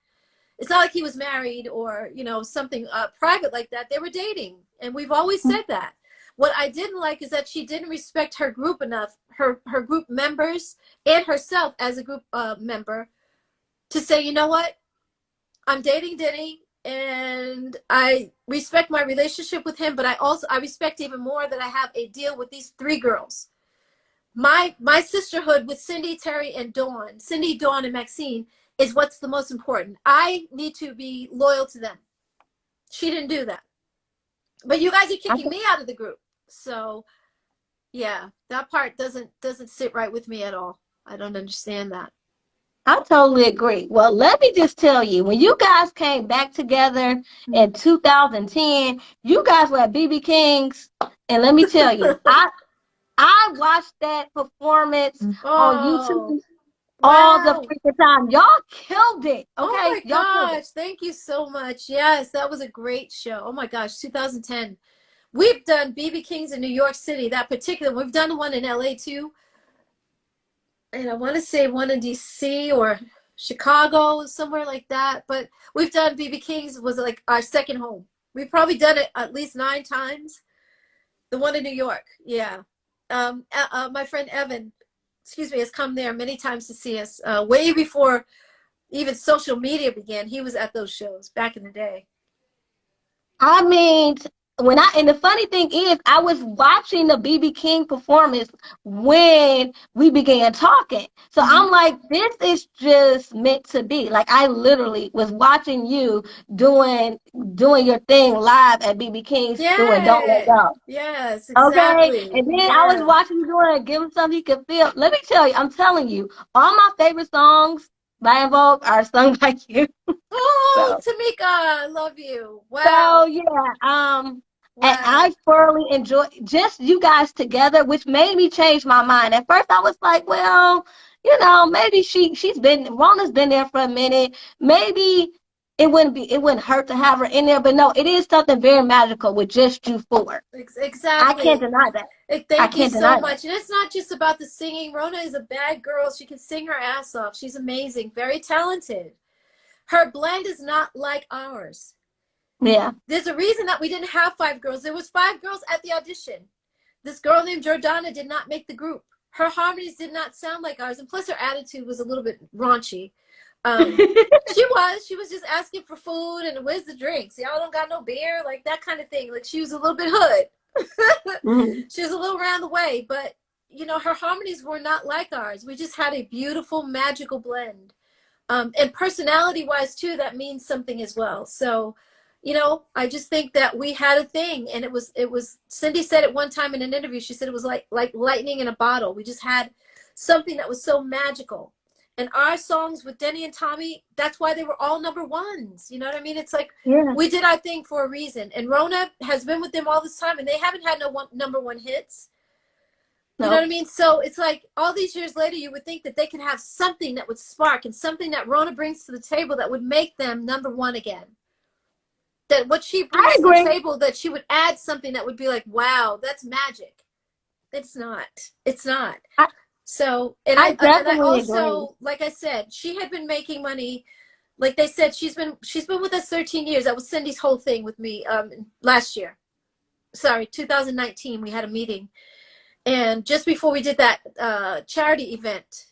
like he was married or, you know, something private like that. They were dating. And we've always said that. What I didn't like is that she didn't respect her group enough, her group members and herself as a group member, to say, you know what? I'm dating Denny and I respect my relationship with him, but I respect even more that I have a deal with these 3 girls. My sisterhood with Cindy, Terry, and Dawn, Cindy, Dawn, and Maxine, is what's the most important. I need to be loyal to them. She didn't do that. But you guys are kicking me out of the group. So, yeah, that part doesn't sit right with me at all. I don't understand that. I totally agree. Well, let me just tell you, when you guys came back together in 2010, you guys were at BB King's, and let me tell you, I watched that performance on YouTube all the Wow. freaking time. Y'all killed it. Okay, Oh my y'all killed gosh, it. thank you so much. Yes, that was a great show. Oh my gosh, 2010. We've done BB King's in New York City, that particular. We've done one in LA too. And I want to say one in DC or Chicago, somewhere like that. But we've done BB King's, was like our second home. We've probably done it at least 9 times. The one in New York, yeah. My friend Evan, has come there many times to see us. Way before even social media began, he was at those shows back in the day. I mean, and the funny thing is, I was watching the BB King performance when we began talking. So I'm like, this is just meant to be. Like, I literally was watching you doing your thing live at BB King's doing Don't Let Go. Yes, Okay, exactly. and then I was watching you doing it, give him something he could feel. Let me tell you, I'm telling you, all my favorite songs by En Vogue are sung by you. Oh, So. Tamika, I love you. Wow. So yeah, and Wow. I thoroughly enjoy just you guys together, which made me change my mind. At first, I was like, well, you know, maybe Rona's been there for a minute. Maybe it wouldn't hurt to have her in there. But no, it is something very magical with just you 4. I can't Exactly. deny that. Thank you so much. And it's not just about the singing. Rona is a bad girl. She can sing her ass off. She's amazing, very talented. Her blend is not like ours. Yeah. There's a reason that we didn't have 5 girls. There was 5 girls at the audition. This girl named Jordana did not make the group. Her harmonies did not sound like ours. And plus her attitude was a little bit raunchy. She was just asking for food and where's the drinks? Y'all don't got no beer? Like that kind of thing. Like she was a little bit hood. She was a little around the way, but you know, her harmonies were not like ours. We just had a beautiful, magical blend. And personality wise too, that means something as well. So, you know, I just think that we had a thing, and it was Cindy said it one time in an interview. She said it was like lightning in a bottle. We just had something that was so magical. And our songs with Denny and Tommy, that's why they were all number ones. You know what I mean? It's like, Yeah. we did our thing for a reason. And Rona has been with them all this time, and they haven't had number one hits. You know what I mean? So it's like all these years later, you would think that they could have something that would spark, and something that Rona brings to the table that would make them number one again. That what she brings to the table, that she would add something that would be like, wow, that's magic. It's not. It's not. So, and I also, agree. Like I said, she had been making money. Like they said, she's been with us 13 years. That was Cindy's whole thing with me last year. Sorry, 2019, we had a meeting. And just before we did that charity event,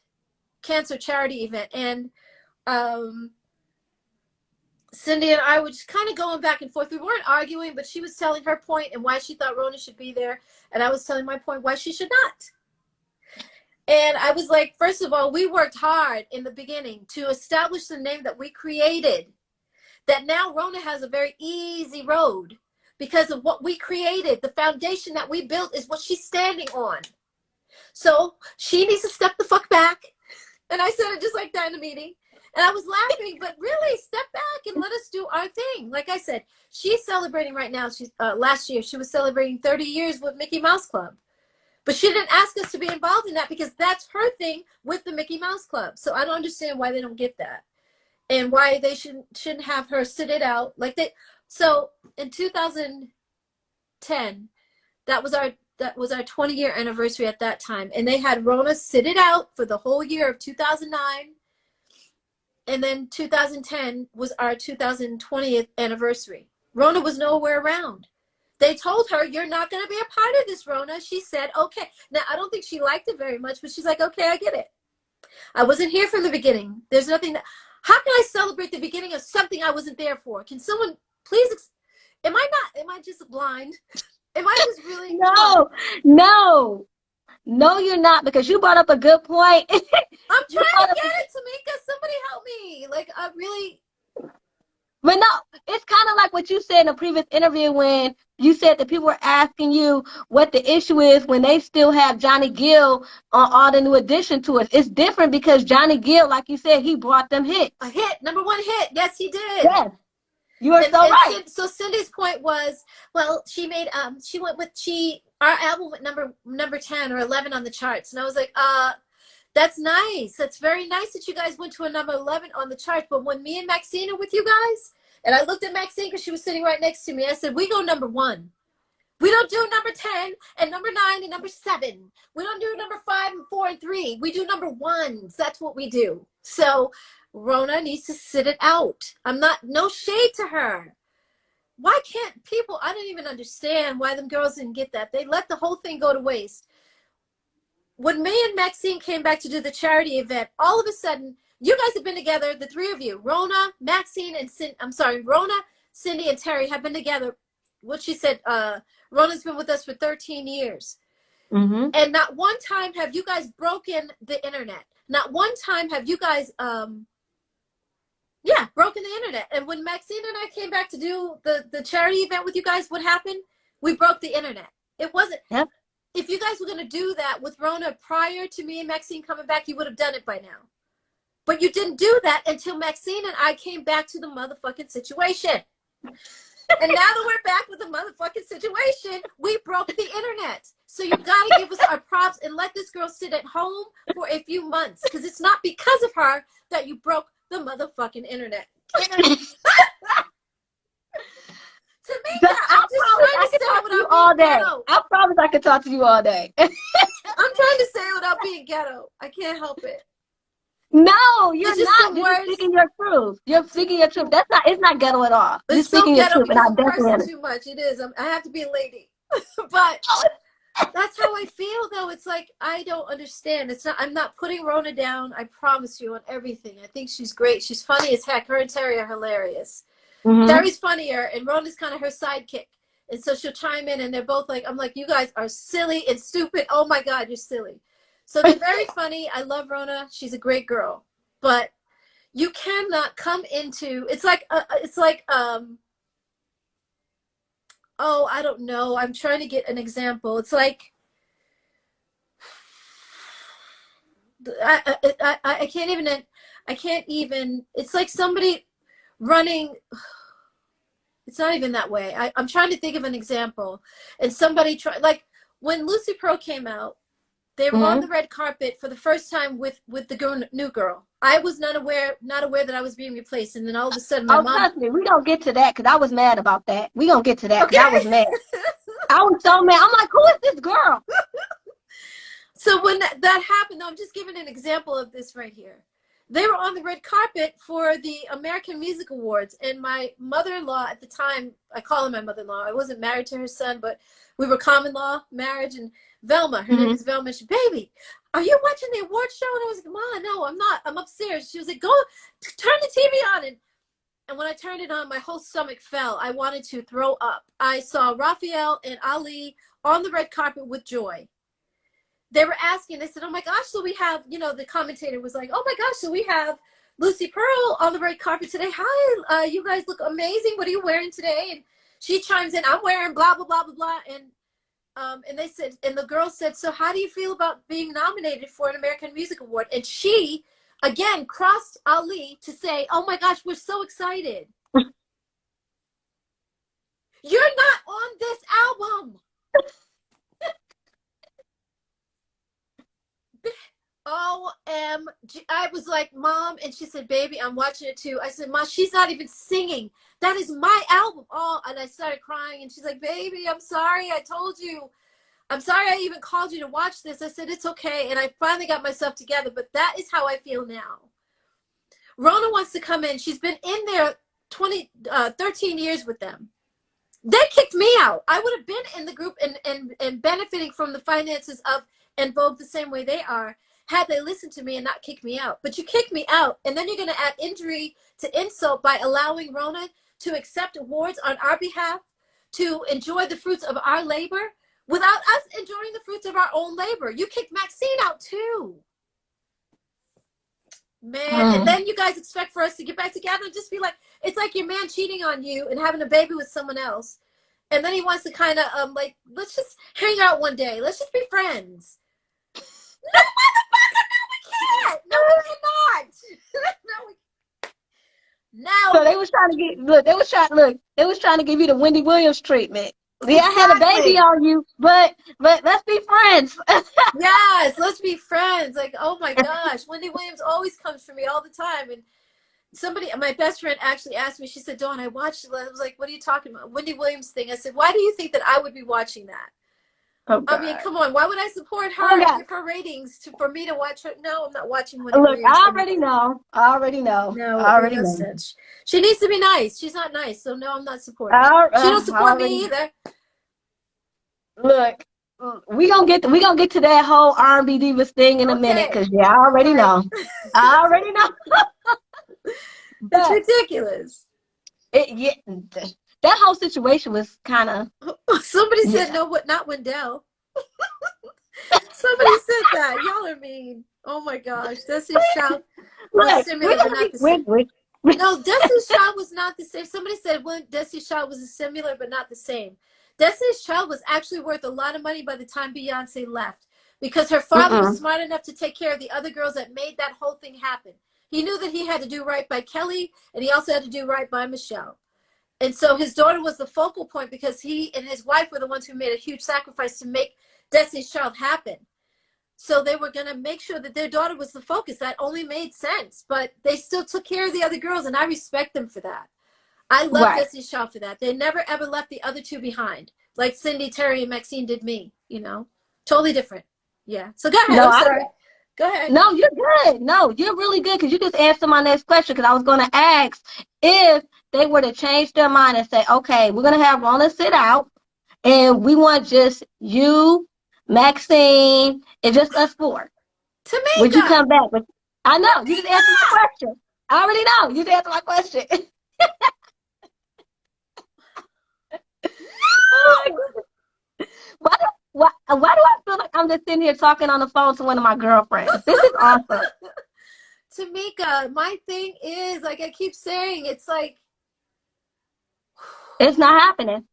cancer charity event, and Cindy and I were just kind of going back and forth. We weren't arguing, but she was telling her point and why she thought Rona should be there, and I was telling my point why she should not. And I was like, first of all, we worked hard in the beginning to establish the name that we created, that now Rona has a very easy road. Because of what we created, the foundation that we built is what she's standing on. So she needs to step the fuck back. And I said it just like that in the meeting. And I was laughing, but really step back and let us do our thing. Like I said, she's celebrating right now. She's last year, she was celebrating 30 years with Mickey Mouse Club. But she didn't ask us to be involved in that because that's her thing with the Mickey Mouse Club. So I don't understand why they don't get that. And why they shouldn't have her sit it out like they. So in 2010, that was our 20-year anniversary at that time, and they had Rona sit it out for the whole year of 2009, and then 2010 was our 2020th anniversary. Rona was nowhere around. They told her, "You're not going to be a part of this, Rona." She said, "Okay." Now I don't think she liked it very much, but she's like, "Okay, I get it. I wasn't here from the beginning. There's nothing that. How can I celebrate the beginning of something I wasn't there for? Can someone?" Please, am I just blind? Am I just really? No, you're not, because you brought up a good point. I'm trying to get it, Tamika. Somebody help me. Like, I really. But no, it's kind of like what you said in a previous interview when you said that people were asking you what the issue is when they still have Johnny Gill on all the new addition to it. It's different because Johnny Gill, like you said, he brought them hits. A hit, number one hit. Yes, he did. Yes. You are so right. So Cindy's point was, well, she went with our album went number 10 or 11 on the charts, and I was like, that's nice. That's very nice that you guys went to a number 11 on the charts. But when me and Maxine are with you guys, and I looked at Maxine because she was sitting right next to me, I said, we go number 1. We don't do number 10 and number 9 and number 7. We don't do number 5 and 4 and 3. We do number 1s. That's what we do. So Rona needs to sit it out. No shade to her. Why can't people, I don't even understand why them girls didn't get that. They let the whole thing go to waste. When me and Maxine came back to do the charity event, all of a sudden, you guys have been together, the three of you, Rona, Maxine, and Rona, Cindy, and Terry have been together. What she said, Rona's been with us for 13 years. Mm-hmm. And not one time have you guys broken the internet. Not one time have you guys, broken the internet. And when Maxine and I came back to do the charity event with you guys, what happened? We broke the internet. It wasn't. Yep. If you guys were going to do that with Rona prior to me and Maxine coming back, you would have done it by now. But you didn't do that until Maxine and I came back to the motherfucking situation. And now that we're back with the motherfucking situation, we broke the internet. So you got to give us our props and let this girl sit at home for a few months. Because it's not because of her that you broke the motherfucking internet. Tamika, I'm just trying to say it without being ghetto. I promise I could talk to you all day. I'm trying to say it without being ghetto. I can't help it. No, you're not. You're speaking your truth. You're speaking your truth. It's not ghetto at all. It's you're speaking so your truth, and I definitely too much. It is. I have to be a lady. But that's how I feel, though. It's like I don't understand. I'm not putting Rona down. I promise you on everything. I think she's great. She's funny as heck. Her and Terry are hilarious. Mm-hmm. Terry's funnier, and Rona's kind of her sidekick. And so she'll chime in, and they're both like, I'm like, you guys are silly and stupid. Oh my God, you're silly. So they're very funny. I love Rona. She's a great girl. But you cannot come into, it's like oh, I don't know, I'm trying to get an example. It's like I can't even, it's like somebody running, it's not even that way. I'm trying to think of an example. And somebody tried, like when Lucy Pearl came out, they were on Mm-hmm. the red carpet for the first time with the new girl. I was not aware that I was being replaced. And then all of a sudden my Oh, mom, trust me, we gonna get to that because I was mad about that. We gonna get to that because I okay. was mad. I was so mad. I'm like, who is this girl? So when that happened, no, I'm just giving an example of this right here. They were on the red carpet for the American Music Awards, and my mother-in-law at the time, I call her my mother-in-law. I wasn't married to her son, but we were common law marriage. And Velma, her name Mm-hmm. is Velma. She, baby, are you watching the award show? And I was like, Ma, no, I'm not. I'm upstairs. She was like, go turn the TV on. And when I turned it on, my whole stomach fell. I wanted to throw up. I saw Raphael and Ali on the red carpet with Joy. They were asking, they said, oh my gosh, so we have, the commentator was like, oh my gosh, so we have Lucy Pearl on the red carpet today. Hi, you guys look amazing. What are you wearing today? And she chimes in, I'm wearing blah, blah, blah, blah, blah. And they said, and the girl said, so how do you feel about being nominated for an American Music Award? And she, again, crossed Ali to say, oh my gosh, we're so excited. You're not on this album. OMG. I was like, Mom, and she said, baby, I'm watching it too. I said, Mom, she's not even singing. That is my album. Oh, and I started crying, and she's like, baby, I'm sorry. I told you. I'm sorry I even called you to watch this. I said, it's okay. And I finally got myself together, but that is how I feel now. Rona wants to come in. She's been in there 13 years with them. They kicked me out. I would have been in the group and benefiting from the finances of En Vogue the same way they are, had they listened to me and not kicked me out. But you kick me out, and then you're going to add injury to insult by allowing Rona to accept awards on our behalf, to enjoy the fruits of our labor, without us enjoying the fruits of our own labor. You kicked Maxine out too. Man, and then you guys expect for us to get back together and just be like, it's like your man cheating on you and having a baby with someone else. And then he wants to kind of, like, let's just hang out one day. Let's just be friends. No, motherfucker, no, we can't. No, we cannot. No. So they was trying to they was trying to give you the Wendy Williams treatment. Yeah, I had a baby Exactly. on you, but let's be friends. Yes, let's be friends. Like, oh my gosh, Wendy Williams always comes for me all the time. And my best friend actually asked me, she said, Dawn, I watched it. I was like, what are you talking about? Wendy Williams thing. I said, why do you think that I would be watching that? Oh, I mean, come on. Why would I support her and give her ratings for me to watch her? No, I'm not watching Wendy Look, Williams I already anymore. know. I already know. No, I it made already no know. sense. She needs to be nice. She's not nice. So no, I'm not supporting her. She don't support me either. Look, we gonna get to that whole R&B Divas thing in a minute, Okay. because I already know. I already know. That's ridiculous. That whole situation was kind of. Somebody said no, what? Not Wendell. Somebody said that. Y'all are mean. Oh my gosh, Destiny's Child was similar but not the same. No, Destiny's Child was not the same. Somebody said Destiny's Child was similar but not the same. Destiny's Child was actually worth a lot of money by the time Beyonce left, because her father was smart enough to take care of the other girls that made that whole thing happen. He knew that he had to do right by Kelly, and he also had to do right by Michelle. And so his daughter was the focal point, because he and his wife were the ones who made a huge sacrifice to make Destiny's Child happen. So they were going to make sure that their daughter was the focus. That only made sense. But they still took care of the other girls, and I respect them for that. I love Destiny's Child for that. They never, ever left the other two behind, like Cindy, Terry, and Maxine did me, Totally different. Yeah. So go ahead. No, I'm sorry. Go ahead. No, you're good. No, you're really good, because you just answered my next question, because I was going to ask if they were to change their mind and say, okay, we're going to have Rona sit out, and we want just you, Maxine, and just us four. Tamika. Would you come back? I know. You just answered my question. I already know. You just answered my question. Oh my goodness. Why do I feel like I'm just sitting here talking on the phone to one of my girlfriends? This is awesome. Tamika, my thing is, like I keep saying, it's like It's not happening.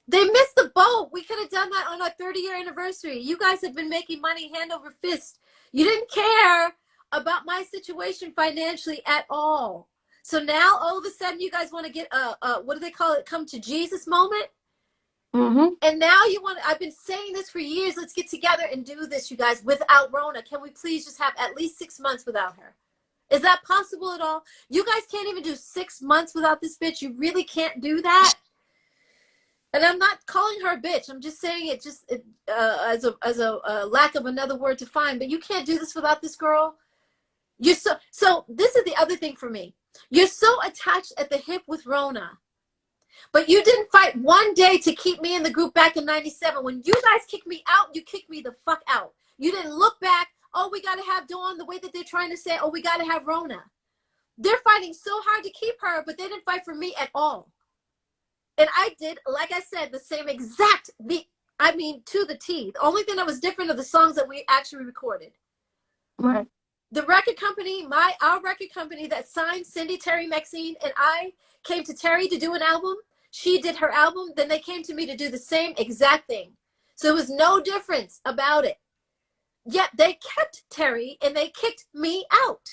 they missed the boat. We could have done that on our 30-year anniversary. You guys have been making money hand over fist. You didn't care about my situation financially at all. So now all of a sudden you guys want to get what do they call it? Come to Jesus moment. Mm-hmm. And now you want, I've been saying this for years. Let's get together and do this, you guys, without Rona. Can we please just have at least 6 months without her? Is that possible at all? You guys can't even do 6 months without this bitch. You really can't do that. And I'm not calling her a bitch. I'm just saying it just as a lack of another word to find. But you can't do this without this girl. You're so this is the other thing for me. You're so attached at the hip with Rona. But you didn't fight one day to keep me in the group back in 97. When you guys kicked me out, you kicked me the fuck out. You didn't look back. Oh, we got to have Dawn the way that they're trying to say, oh, we got to have Rona. They're fighting so hard to keep her, but they didn't fight for me at all. And I did, like I said, the same exact, to the T. The only thing that was different are the songs that we actually recorded. Right. The record company, our record company that signed Cindy, Terry, Maxine, and I came to Terry to do an album. She did her album. Then they came to me to do the same exact thing. So there was no difference about it. Yet they kept Terry and they kicked me out.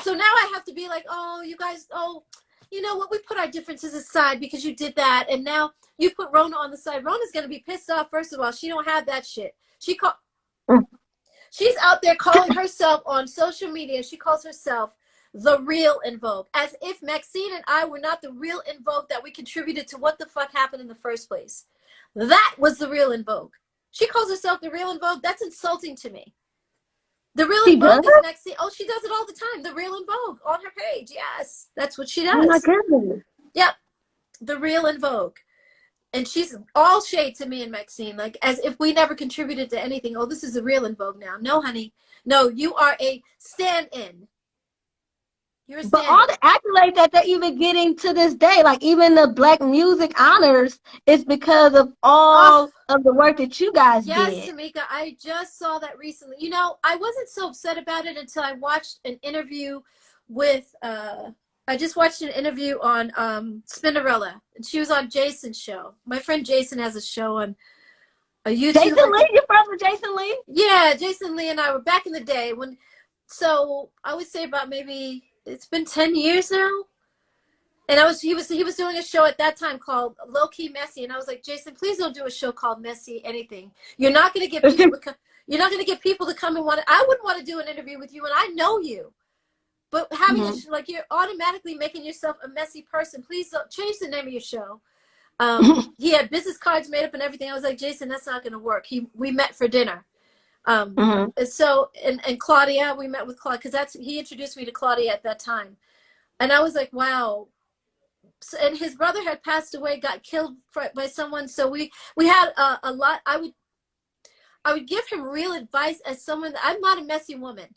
So now I have to be like, oh, you guys, oh, you know what? We put our differences aside because you did that. And now you put Rona on the side. Rona's going to be pissed off. First of all, she don't have that shit. She's out there calling herself on social media. She calls herself the real En Vogue, as if Maxine and I were not the real En Vogue, that we contributed to what the fuck happened in the first place. That was the real En Vogue. She calls herself the real En Vogue. That's insulting to me. The real En Vogue is Maxine. Oh, she does it all the time. The real En Vogue on her page. Yes, that's what she does. Oh my goodness. Yep, the real En Vogue. And she's all shade to me and Maxine, like as if we never contributed to anything. Oh, this is the real En Vogue now. No, honey. No, you are a stand-in. You're a stand-in. But all the accolades that they're even getting to this day, like even the Black Music Honors, is because of all of the work that you guys did. Yes, Tamika, I just saw that recently. You know, I wasn't so upset about it until I watched an interview with I just watched an interview on Spinnerella, and she was on Jason's show. My friend Jason has a show on a YouTube. Jason Lee, you're friends with Jason Lee? Yeah, Jason Lee and I were back in the day when. So I would say about maybe it's been 10 years now, and he was doing a show at that time called Low Key Messy, and I was like, Jason, please don't do a show called Messy anything. You're not going to get people. You're not going to get people to come and want. I wouldn't want to do an interview with you, and I know you. But having like you're automatically making yourself a messy person. Please don't change the name of your show. He had business cards made up and everything. I was like, Jason, that's not going to work. We met for dinner. And so and Claudia, we met with Claudia because he introduced me to Claudia at that time, and I was like, wow. So, and his brother had passed away, got killed by someone. So we had a lot. I would give him real advice as someone that I'm not a messy woman.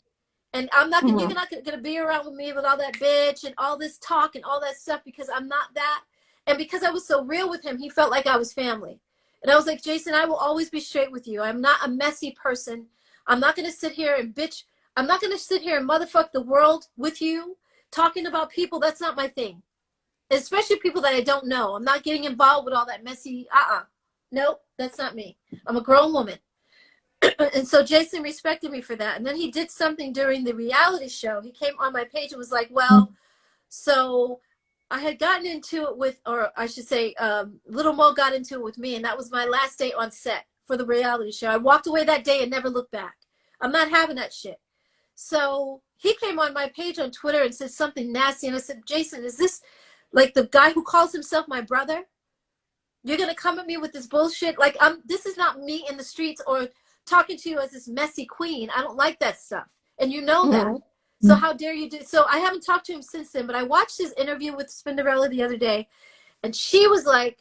And I'm not gonna, you're not gonna be around with me with all that bitch and all this talk and all that stuff because I'm not that. And because I was so real with him, he felt like I was family. And I was like, Jason, I will always be straight with you. I'm not a messy person. I'm not gonna sit here and bitch. I'm not gonna sit here and motherfuck the world with you, talking about people. That's not my thing. Especially people that I don't know. I'm not getting involved with all that messy. Nope, that's not me. I'm a grown woman. And so Jason respected me for that. And then he did something during the reality show. He came on my page and was like, well, so I had gotten into it with, or I should say, Little Mo got into it with me. And that was my last day on set for the reality show. I walked away that day and never looked back. I'm not having that shit. So he came on my page on Twitter and said something nasty. And I said, Jason, is this like the guy who calls himself my brother? You're going to come at me with this bullshit? Like, this is not me in the streets or talking to you as this messy queen. I don't like that stuff. And you know that. So how dare you do? So I haven't talked to him since then, but I watched his interview with Spinnerella the other day, and she was like,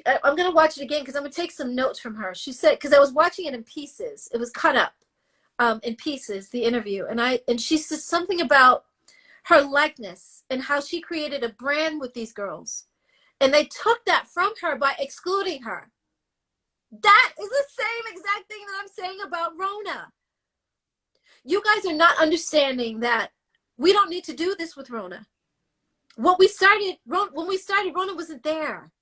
I'm going to watch it again because I'm going to take some notes from her. She said, because I was watching it in pieces. It was cut up in pieces, the interview. And she said something about her likeness and how she created a brand with these girls. And they took that from her by excluding her. That is the same exact thing that I'm saying about Rona. You guys are not understanding that we don't need to do this with Rona. When we started, Rona wasn't there.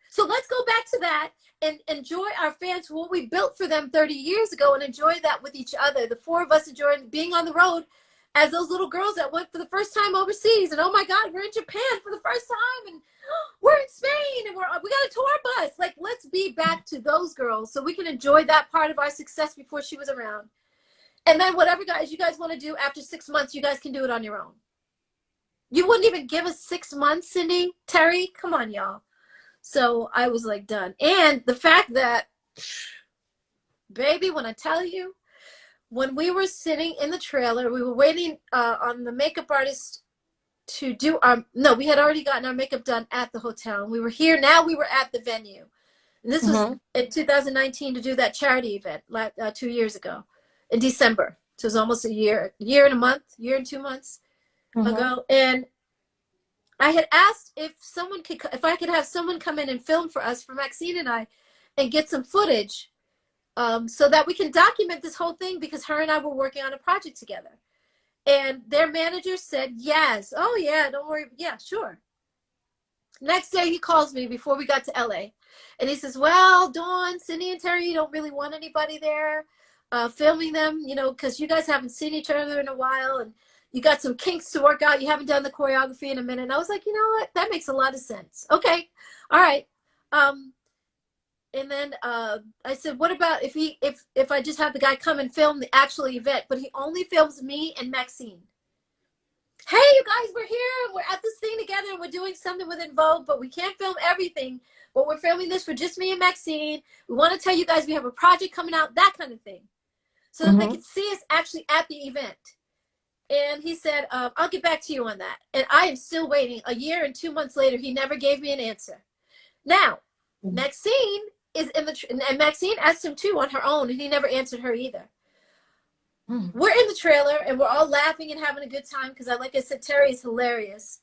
So let's go back to that and enjoy our fans for what we built for them 30 years ago and enjoy that with each other. The four of us enjoying being on the road as those little girls that went for the first time overseas. And oh my God, we're in Japan for the first time. And we're in Spain and we got a tour bus. Like, let's be back to those girls so we can enjoy that part of our success before she was around. And then whatever you guys want to do after 6 months, you guys can do it on your own. You wouldn't even give us 6 months, Cindy, Terry. Come on, y'all. So I was like, done. And the fact that, baby, when I tell you, when we were sitting in the trailer, we were waiting on the makeup artist to do no, we had already gotten our makeup done at the hotel. And we were here. Now we were at the venue. And this was in 2019 to do that charity event 2 years ago in December. So it was almost a year and a month, year and 2 months ago. And I had asked if I could have someone come in and film for us, for Maxine and I, and get some footage so that we can document this whole thing, because her and I were working on a project together. And their manager said, yes. Oh, yeah, don't worry. Yeah, sure. Next day, he calls me before we got to LA. And he says, well, Dawn, Cindy, and Terry, you don't really want anybody there filming them, you know, because you guys haven't seen each other in a while. And you got some kinks to work out. You haven't done the choreography in a minute. And I was like, you know what? That makes a lot of sense. Okay. All right. And then I said, what about if I just have the guy come and film the actual event, but he only films me and Maxine? Hey, you guys, we're here. We're at this thing together. And we're doing something with En Vogue, but we can't film everything. But we're filming this for just me and Maxine. We want to tell you guys we have a project coming out, that kind of thing. So that they could see us actually at the event. And he said, I'll get back to you on that. And I am still waiting. A year and 2 months later, he never gave me an answer. Now, Maxine is in and Maxine asked him too on her own, and he never answered her either. We're in the trailer, and we're all laughing and having a good time because, like I said, Terry is hilarious.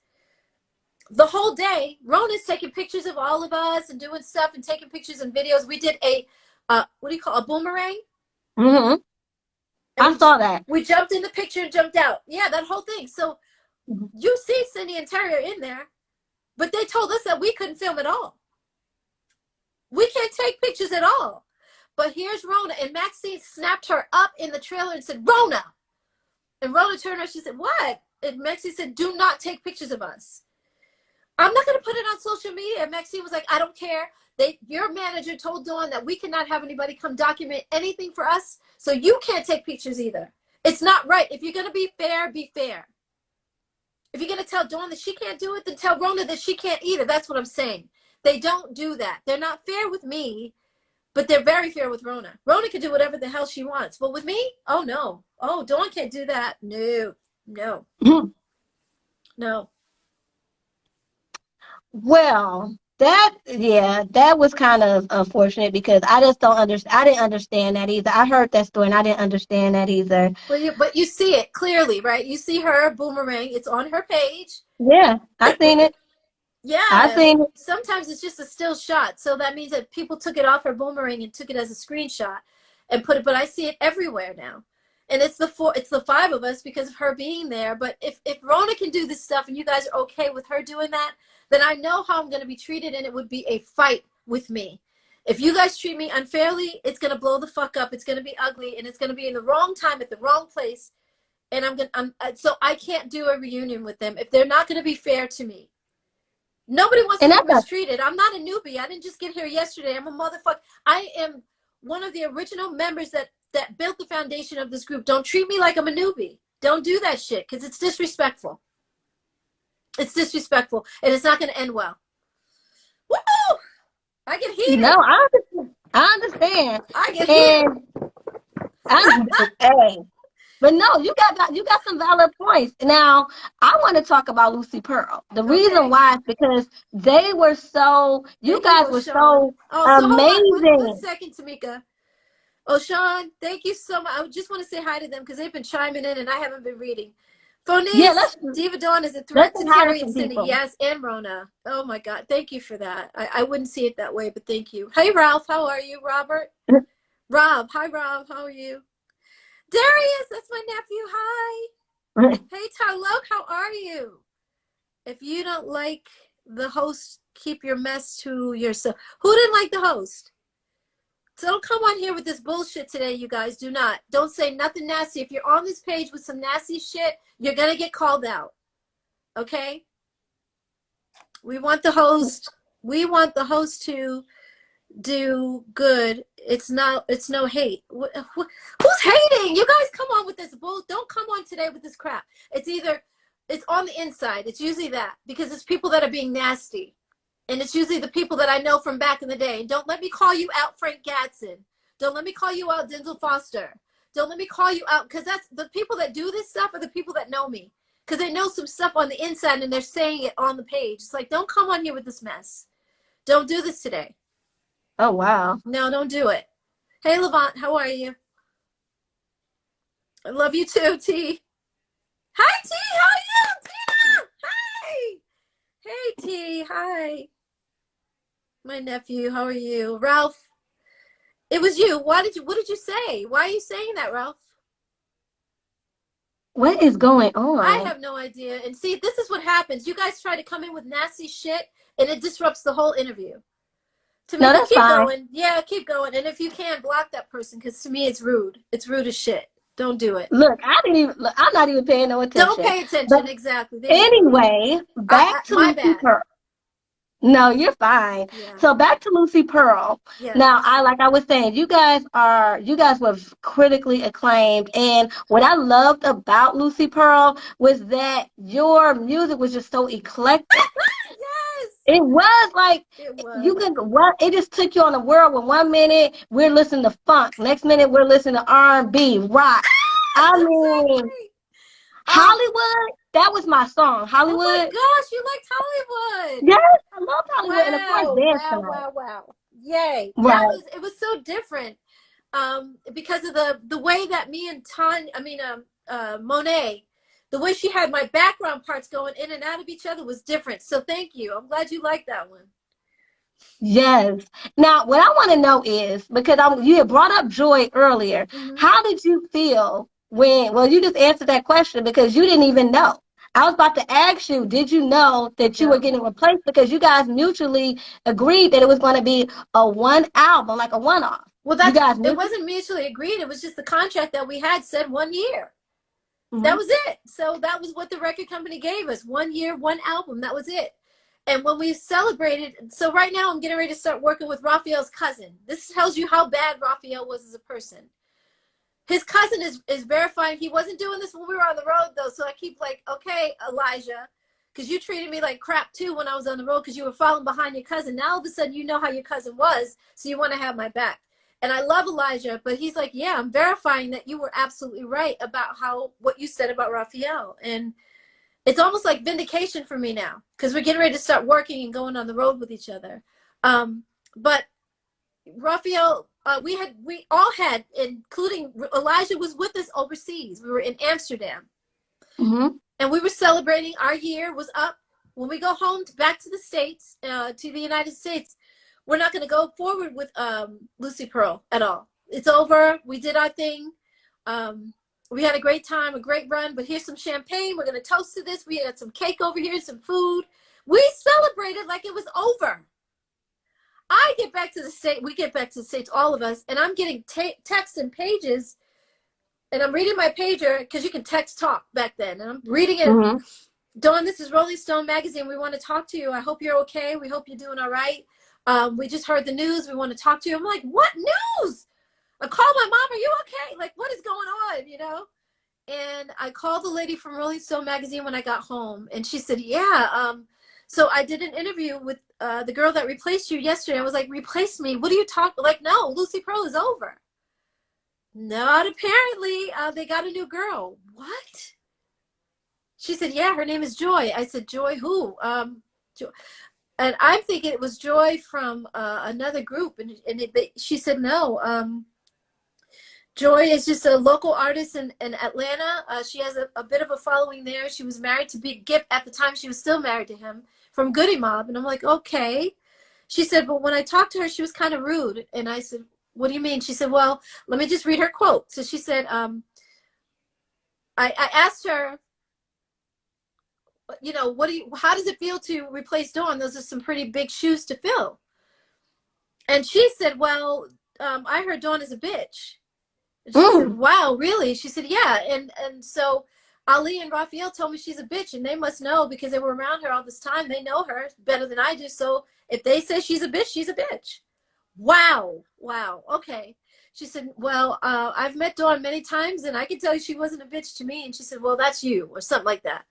The whole day, Rona's taking pictures of all of us and doing stuff and taking pictures and videos. We did a, a boomerang? I saw that. We jumped in the picture and jumped out. Yeah, that whole thing. So you see Cindy and Terry are in there, but they told us that we couldn't film at all. We can't take pictures at all. But here's Rona, and Maxine snapped her up in the trailer and said, Rona. And Rona turned around, she said, what? And Maxine said, do not take pictures of us. I'm not going to put it on social media. And Maxine was like, I don't care. Your manager told Dawn that we cannot have anybody come document anything for us, so you can't take pictures either. It's not right. If you're going to be fair, be fair. If you're going to tell Dawn that she can't do it, then tell Rona that she can't either. That's what I'm saying. They don't do that. They're not fair with me, but they're very fair with Rona. Rona can do whatever the hell she wants. But with me, oh, no. Oh, Dawn can't do that. No. No. Well, that was kind of unfortunate because I just don't understand. I didn't understand that either. I heard that story and I didn't understand that either. Well, but you see it clearly, right? You see her boomerang. It's on her page. Yeah, I seen it. Yeah, I seen it. Sometimes it's just a still shot, so that means that people took it off her boomerang and took it as a screenshot and put it. But I see it everywhere now, and it's the five of us because of her being there. But if Rona can do this stuff and you guys are okay with her doing that, then I know how I'm going to be treated, and it would be a fight with me. If you guys treat me unfairly, it's going to blow the fuck up. It's going to be ugly, and it's going to be in the wrong time at the wrong place, and so I can't do a reunion with them if they're not going to be fair to me. Nobody wants to be mistreated. I'm not a newbie. I didn't just get here yesterday. I'm a motherfucker. I am one of the original members that built the foundation of this group. Don't treat me like I'm a newbie. Don't do that shit because it's disrespectful. It's disrespectful, and it's not going to end well. Woo! I get heated. No, I understand. I get heated. Hey. But no, you got some valid points. Now, I want to talk about Lucy Pearl. The reason why is because they were you guys were so amazing. One second, Tamika. Oh, Sean, thank you so much. I just want to say hi to them because they've been chiming in and I haven't been reading. Phonies, Diva Dawn is a threat to Terry and Cindy. Yes, and Rona. Oh, my God. Thank you for that. I wouldn't see it that way, but thank you. Hey, Ralph. How are you? Robert? Rob. Hi, Rob. How are you? Darius, that's my nephew. Hi. Hey, Tarlok, how are you? If you don't like the host, keep your mess to yourself. Who didn't like the host? So don't come on here with this bullshit today, you guys. Do not. Don't say nothing nasty. If you're on this page with some nasty shit, you're going to get called out. Okay? We want the host to do good. It's no hate. Who's hating? You guys come on with this bull. Don't come on today with this crap. It's on the inside. It's usually that, because it's people that are being nasty. And it's usually the people that I know from back in the day. And don't let me call you out, Frank Gadsden. Don't let me call you out, Denzel Foster. Don't let me call you out, because that's the people that do this stuff are the people that know me. Because they know some stuff on the inside and they're saying it on the page. It's like, don't come on here with this mess. Don't do this today. Oh, wow. No, don't do it. Hey, Levant, how are you? I love you too, T. Hi, T. How are you, Tina? Hi. Hey, T. Hi. My nephew, how are you? Ralph, it was you. What did you say? Why are you saying that, Ralph? What is going on? I have no idea. And see, this is what happens. You guys try to come in with nasty shit, and it disrupts the whole interview. To me, that's keep fine. going. Yeah, keep going. And if you can, block that person, because to me, it's rude. It's rude as shit. Don't do it. Look, I'm not even paying no attention. Don't pay attention. But exactly. anyway, back to Lucy Pearl. No, you're fine. Yeah. So back to Lucy Pearl. Yes. Now, like I was saying, you guys were critically acclaimed. And what I loved about Lucy Pearl was that your music was just so eclectic. Yes. It was like, it just took you on a world where 1 minute we're listening to funk, next minute we're listening to R&B, rock. I mean, Hollywood, that was my song. Hollywood. Oh my gosh, you liked Hollywood. Yes, I love Hollywood. And of course, wow. Yay. Right. It was so different. Because of the way that me and Monet, the way she had my background parts going in and out of each other was different. So thank you. I'm glad you liked that one. Yes. Now, what I want to know is, because you had brought up Joy earlier, how did you feel you just answered that question because you didn't even know. I was about to ask you, did you know that you were getting replaced? Because you guys mutually agreed that it was going to be a one album, like a one-off. Well, it wasn't mutually agreed. It was just the contract that we had said 1 year. That was it. So that was what the record company gave us. 1 year, one album. That was it. And when we celebrated, so right now I'm getting ready to start working with Raphael's cousin. This tells you how bad Raphael was as a person. His cousin is verifying he wasn't doing this when we were on the road, though. So I keep like, okay, Elijah, because you treated me like crap, too, when I was on the road because you were falling behind your cousin. Now all of a sudden you know how your cousin was, so you want to have my back. And I love Elijah, but he's like, yeah, I'm verifying that you were absolutely right about what you said about Raphael. And it's almost like vindication for me now because we're getting ready to start working and going on the road with each other. But Raphael, we all had, including Elijah was with us overseas. We were in Amsterdam. And we were celebrating. Our year was up. When we go home back to the States, to the United States, we're not going to go forward with Lucy Pearl at all. It's over. We did our thing. We had a great time, a great run, but here's some champagne. We're going to toast to this. We had some cake over here, some food. We celebrated like it was over. I get back to the States. We get back to the States, all of us, and I'm getting texts and pages, and I'm reading my pager because you can text talk back then, and I'm reading it. Dawn, this is Rolling Stone magazine. We want to talk to you. I hope you're okay. We hope you're doing all right. We just heard the news. We want to talk to you. I'm like, what news? I called my mom. Are you okay? Like, what is going on? You know? And I called the lady from Rolling Stone magazine when I got home, and she said, yeah. So I did an interview with the girl that replaced you yesterday. I was like, replace me? What are you talking? Like, no, Lucy Pearl is over. Not apparently. They got a new girl. What? She said, yeah, her name is Joy. I said, Joy who? Joy. And I'm thinking it was Joy from another group. And she said, no. Joy is just a local artist in Atlanta. She has a bit of a following there. She was married to Big Gip at the time. She was still married to him from Goody Mob. And I'm like, okay. She said, but when I talked to her, she was kind of rude. And I said, what do you mean? She said, well, let me just read her quote. So she said, I asked her, you know, how does it feel to replace Dawn? Those are some pretty big shoes to fill. And she said, well, I heard Dawn is a bitch. And she said, wow, really? She said, yeah. And so Ali and Raphael told me she's a bitch, and they must know because they were around her all this time. They know her better than I do. So if they say she's a bitch, she's a bitch. Wow. Wow. Okay. She said, well, I've met Dawn many times, and I can tell you she wasn't a bitch to me. And she said, well, that's you, or something like that.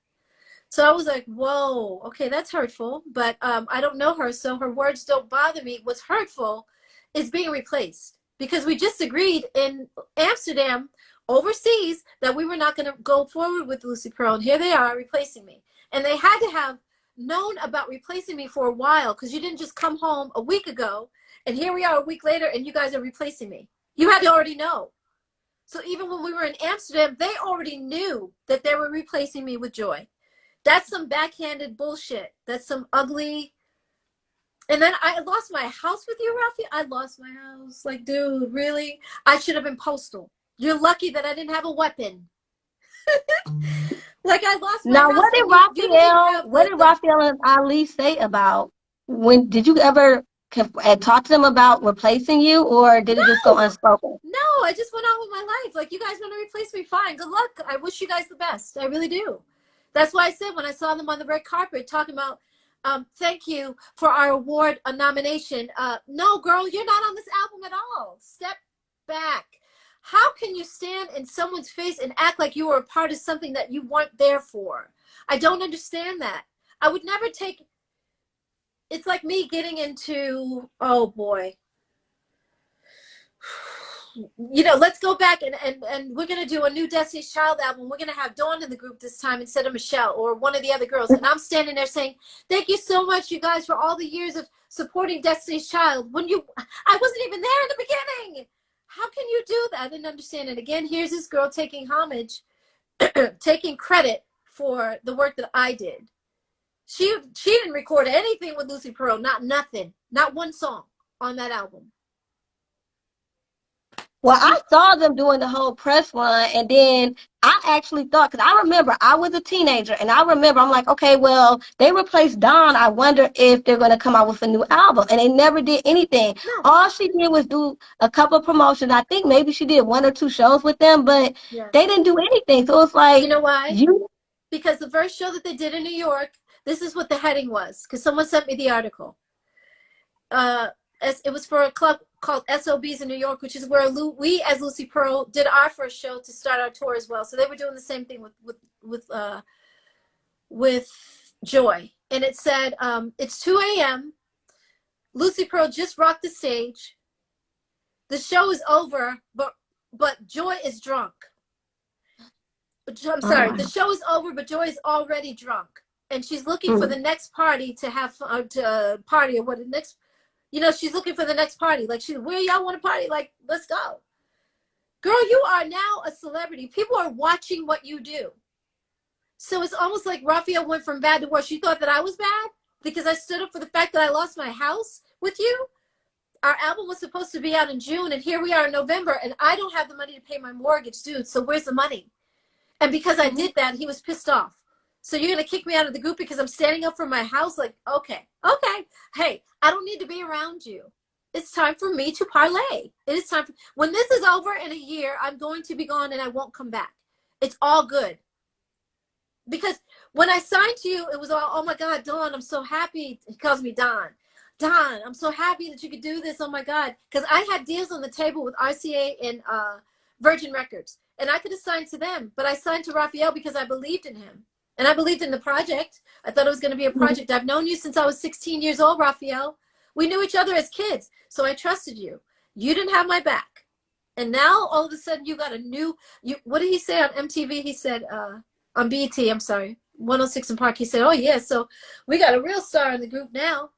So I was like, whoa, okay, that's hurtful. But I don't know her, so her words don't bother me. What's hurtful is being replaced. Because we just agreed in Amsterdam, overseas, that we were not going to go forward with Lucy Pearl. And here they are replacing me. And they had to have known about replacing me for a while, because you didn't just come home a week ago, and here we are a week later, and you guys are replacing me. You had to already know. So even when we were in Amsterdam, they already knew that they were replacing me with Joy. That's some backhanded bullshit. That's some ugly. And then I lost my house with you, Rafi. I lost my house. Like, dude, really? I should have been postal. You're lucky that I didn't have a weapon. Like, I lost my Now, house. what did Raphael and Ali say about did you ever talk to them about replacing you, or did it just go unspoken? No, I just went on with my life. Like, you guys want to replace me? Fine. Good luck. I wish you guys the best. I really do. That's why I said when I saw them on the red carpet talking about, thank you for our award nomination. No, girl, you're not on this album at all. Step back. How can you stand in someone's face and act like you were a part of something that you weren't there for? I don't understand that. I would never take, it's like me getting into, oh boy. You know, let's go back and we're going to do a new Destiny's Child album. We're going to have Dawn in the group this time instead of Michelle or one of the other girls. And I'm standing there saying, thank you so much, you guys, for all the years of supporting Destiny's Child. I wasn't even there in the beginning. How can you do that? I didn't understand it. Again, here's this girl taking homage, taking credit for the work that I did. She didn't record anything with Lucy Pearl, nothing, not one song on that album. Well, I saw them doing the whole press run, and then I actually thought, because I remember I was a teenager, and I remember I'm like, okay, well, they replaced Dawn. I wonder if they're going to come out with a new album, and they never did anything. No. All she did was do a couple of promotions. I think maybe she did 1 or 2 shows with them, but they didn't do anything. So it's like, you know why? Because the first show that they did in New York, this is what the heading was, because someone sent me the article. It was for a club called SOBs in New York, which is where we, as Lucy Pearl, did our first show to start our tour as well. So they were doing the same thing with Joy. And it said, it's 2 a.m. Lucy Pearl just rocked the stage. The show is over, but Joy is drunk. I'm sorry. The show is over, but Joy is already drunk. And she's looking for the next party to have to party or what the next. You know, she's looking for the next party. Like, where y'all want to party? Like, let's go. Girl, you are now a celebrity. People are watching what you do. So it's almost like Raphael went from bad to worse. She thought that I was bad because I stood up for the fact that I lost my house with you. Our album was supposed to be out in June, and here we are in November, and I don't have the money to pay my mortgage, dude. So where's the money? And because I did that, he was pissed off. So you're going to kick me out of the group because I'm standing up for my house? Like, okay. Hey, I don't need to be around you. It's time for me to parlay. It is time. When this is over in a year, I'm going to be gone and I won't come back. It's all good. Because when I signed to you, it was all, oh my God, Dawn, I'm so happy. He calls me Don. Don, I'm so happy that you could do this. Oh my God. Because I had deals on the table with RCA and Virgin Records. And I could have signed to them. But I signed to Raphael because I believed in him. And I believed in the project. I thought it was going to be a project. I've known you since I was 16 years old, Raphael. We knew each other as kids, so I trusted you. You didn't have my back. And now, all of a sudden, you got a new, what did he say on MTV? He said, on BET, I'm sorry, 106 in Park, he said, oh, yeah, so we got a real star in the group now.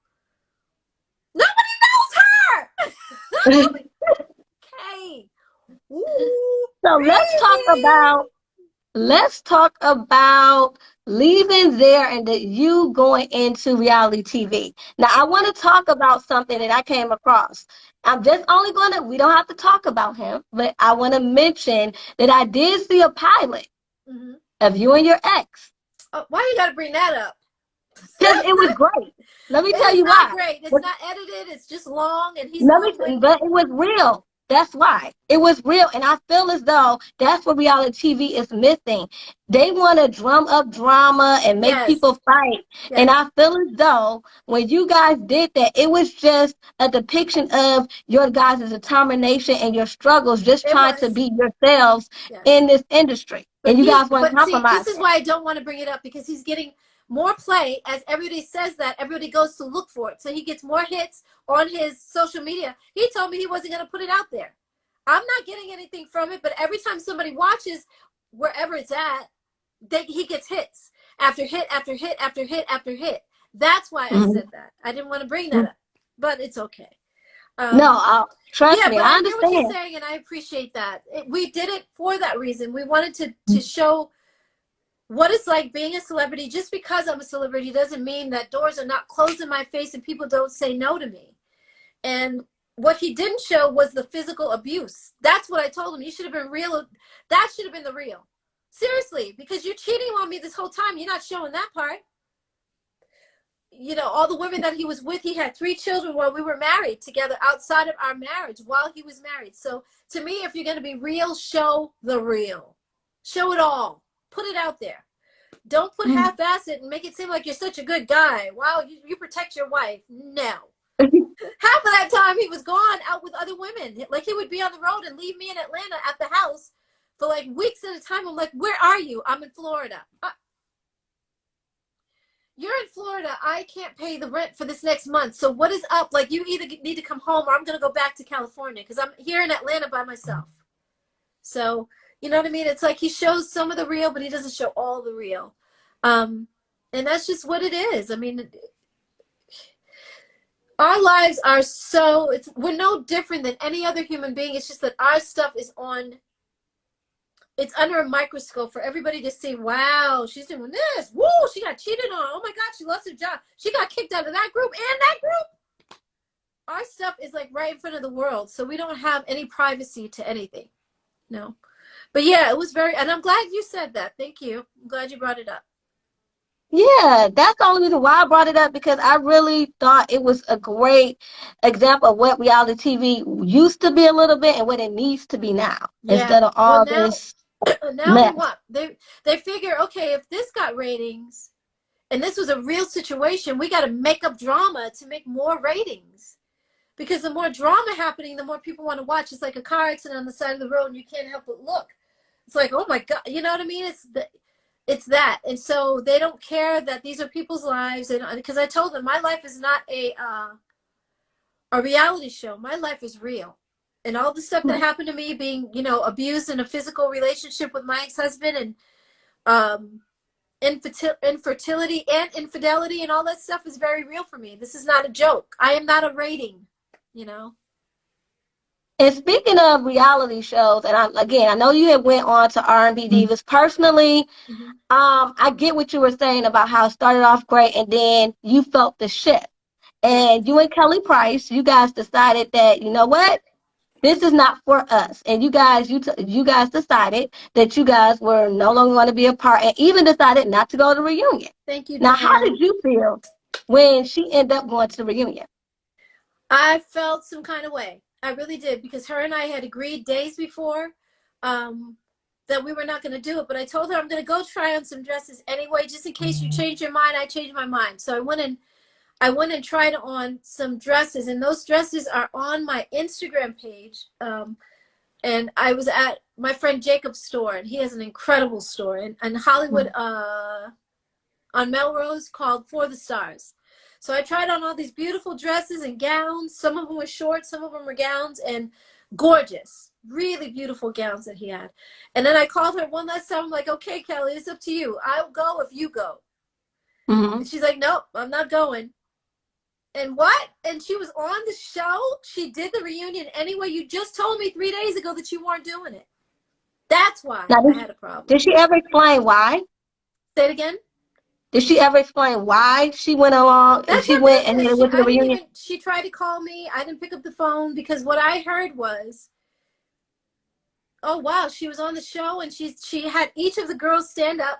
Nobody knows her! Okay. Ooh, so really? Let's talk about leaving there and you going into reality TV. Now, I want to talk about something that I came across. I'm just only we don't have to talk about him, but I want to mention that I did see a pilot Mm-hmm. of you and your ex. Oh, why you got to bring that up? Because it was great. Let me It tell is you not why. great. It's not edited. It's just long, and he's Let me, long-winded. but it was real. That's why. It was real. And I feel as though that's what reality TV is missing. They want to drum up drama and make Yes. people fight. And Yes. I feel as though when you guys did that, it was just a depiction of your guys' determination and your struggles, just It trying to was. be yourselves Yes. in this industry. But And you guys weren't but see, this is compromising. why I don't want to bring it up, because he's getting more play as everybody says that. Everybody goes to look for it. So he gets more hits on his social media. He told me he wasn't going to put it out there. I'm not getting anything from it, but every time somebody watches, wherever it's at, he gets hits after hit after hit after hit after hit. That's why I Mhm. said that. I didn't want to bring that up, but it's okay. No, trust Yeah, me, but I I hear what you're understand. saying, and I appreciate that. We did it for that reason. We wanted to show what it's like being a celebrity. Just because I'm a celebrity doesn't mean that doors are not closed in my face and people don't say no to me. And what he didn't show was the physical abuse. That's what I told him. You should have been real. That should have been the real. Seriously, because you're cheating on me this whole time. You're not showing that part. You know, all the women that he was with, he had 3 children while we were married together outside of our marriage while he was married. So to me, if you're going to be real, show the real. Show it all. Put it out there. Don't put half-ass it and make it seem like you're such a good guy. Wow, you protect your wife. No. Half of that time he was gone out with other women. Like he would be on the road and leave me in Atlanta at the house for like weeks at a time. I'm like, where are you? I'm in Florida. You're in Florida. I can't pay the rent for this next month. So what is up? Like you either need to come home or I'm going to go back to California because I'm here in Atlanta by myself. So, you know what I mean? It's like he shows some of the real, but he doesn't show all the real. And that's just what it is. I mean, our lives are we're no different than any other human being. It's just that our stuff is it's under a microscope for everybody to see. Wow, she's doing this. Woo, she got cheated on. Oh my God, she lost her job. She got kicked out of that group and that group. Our stuff is like right in front of the world. So we don't have any privacy to anything. No. But yeah, it was and I'm glad you said that. Thank you. I'm glad you brought it up. Yeah, that's the only reason why I brought it up because I really thought it was a great example of what reality TV used to be a little bit and what it needs to be now Yeah. instead of Well, all this now they mess. want they figure, okay, if this got ratings and this was a real situation, we got to make up drama to make more ratings. Because the more drama happening, the more people want to watch. It's like a car accident on the side of the road and you can't help but look. It's like, oh my God, you know what I mean? It's that. And so they don't care that these are people's lives. And because I told them my life is not a reality show. My life is real. And all the stuff that happened to me, being, you know, abused in a physical relationship with my ex-husband, and infertility and infidelity and all that stuff is very real for me. This is not a joke. I am not a rating, you know. And speaking of reality shows, and I know you had went on to R&B Divas. Personally, I get what you were saying about how it started off great and then you felt the shift. Yeah. And you and Kelly Price, you guys decided that, you know what? This is not for us. And you guys decided that you guys were no longer going to be a part and even decided not to go to the reunion. Thank you, Now, how Dan. did you feel when she ended up going to the reunion? I felt some kind of way. I really did, because her and I had agreed days before that we were not going to do it. But I told her I'm going to go try on some dresses anyway, just in case you change your mind. I changed my mind. So I went and tried on some dresses, and those dresses are on my Instagram page. And I was at my friend Jacob's store, and he has an incredible store in Hollywood on Melrose called For the Stars. So I tried on all these beautiful dresses and gowns. Some of them were short, some of them were gowns, and gorgeous, really beautiful gowns that he had. And then I called her one last time. I'm like, okay, Kelly, it's up to you. I'll go if you go. And she's like, nope, I'm not going. And what? And she was on the show. She did the reunion anyway. You just told me 3 days ago that you weren't doing it. That's why Now, I had a problem. did she ever explain why? Say it again. Did she ever explain why she went along and That's she her went and business. then went to the reunion? She tried to call me. I didn't pick up the phone because what I heard was Oh wow, she was on the show and she had each of the girls stand up.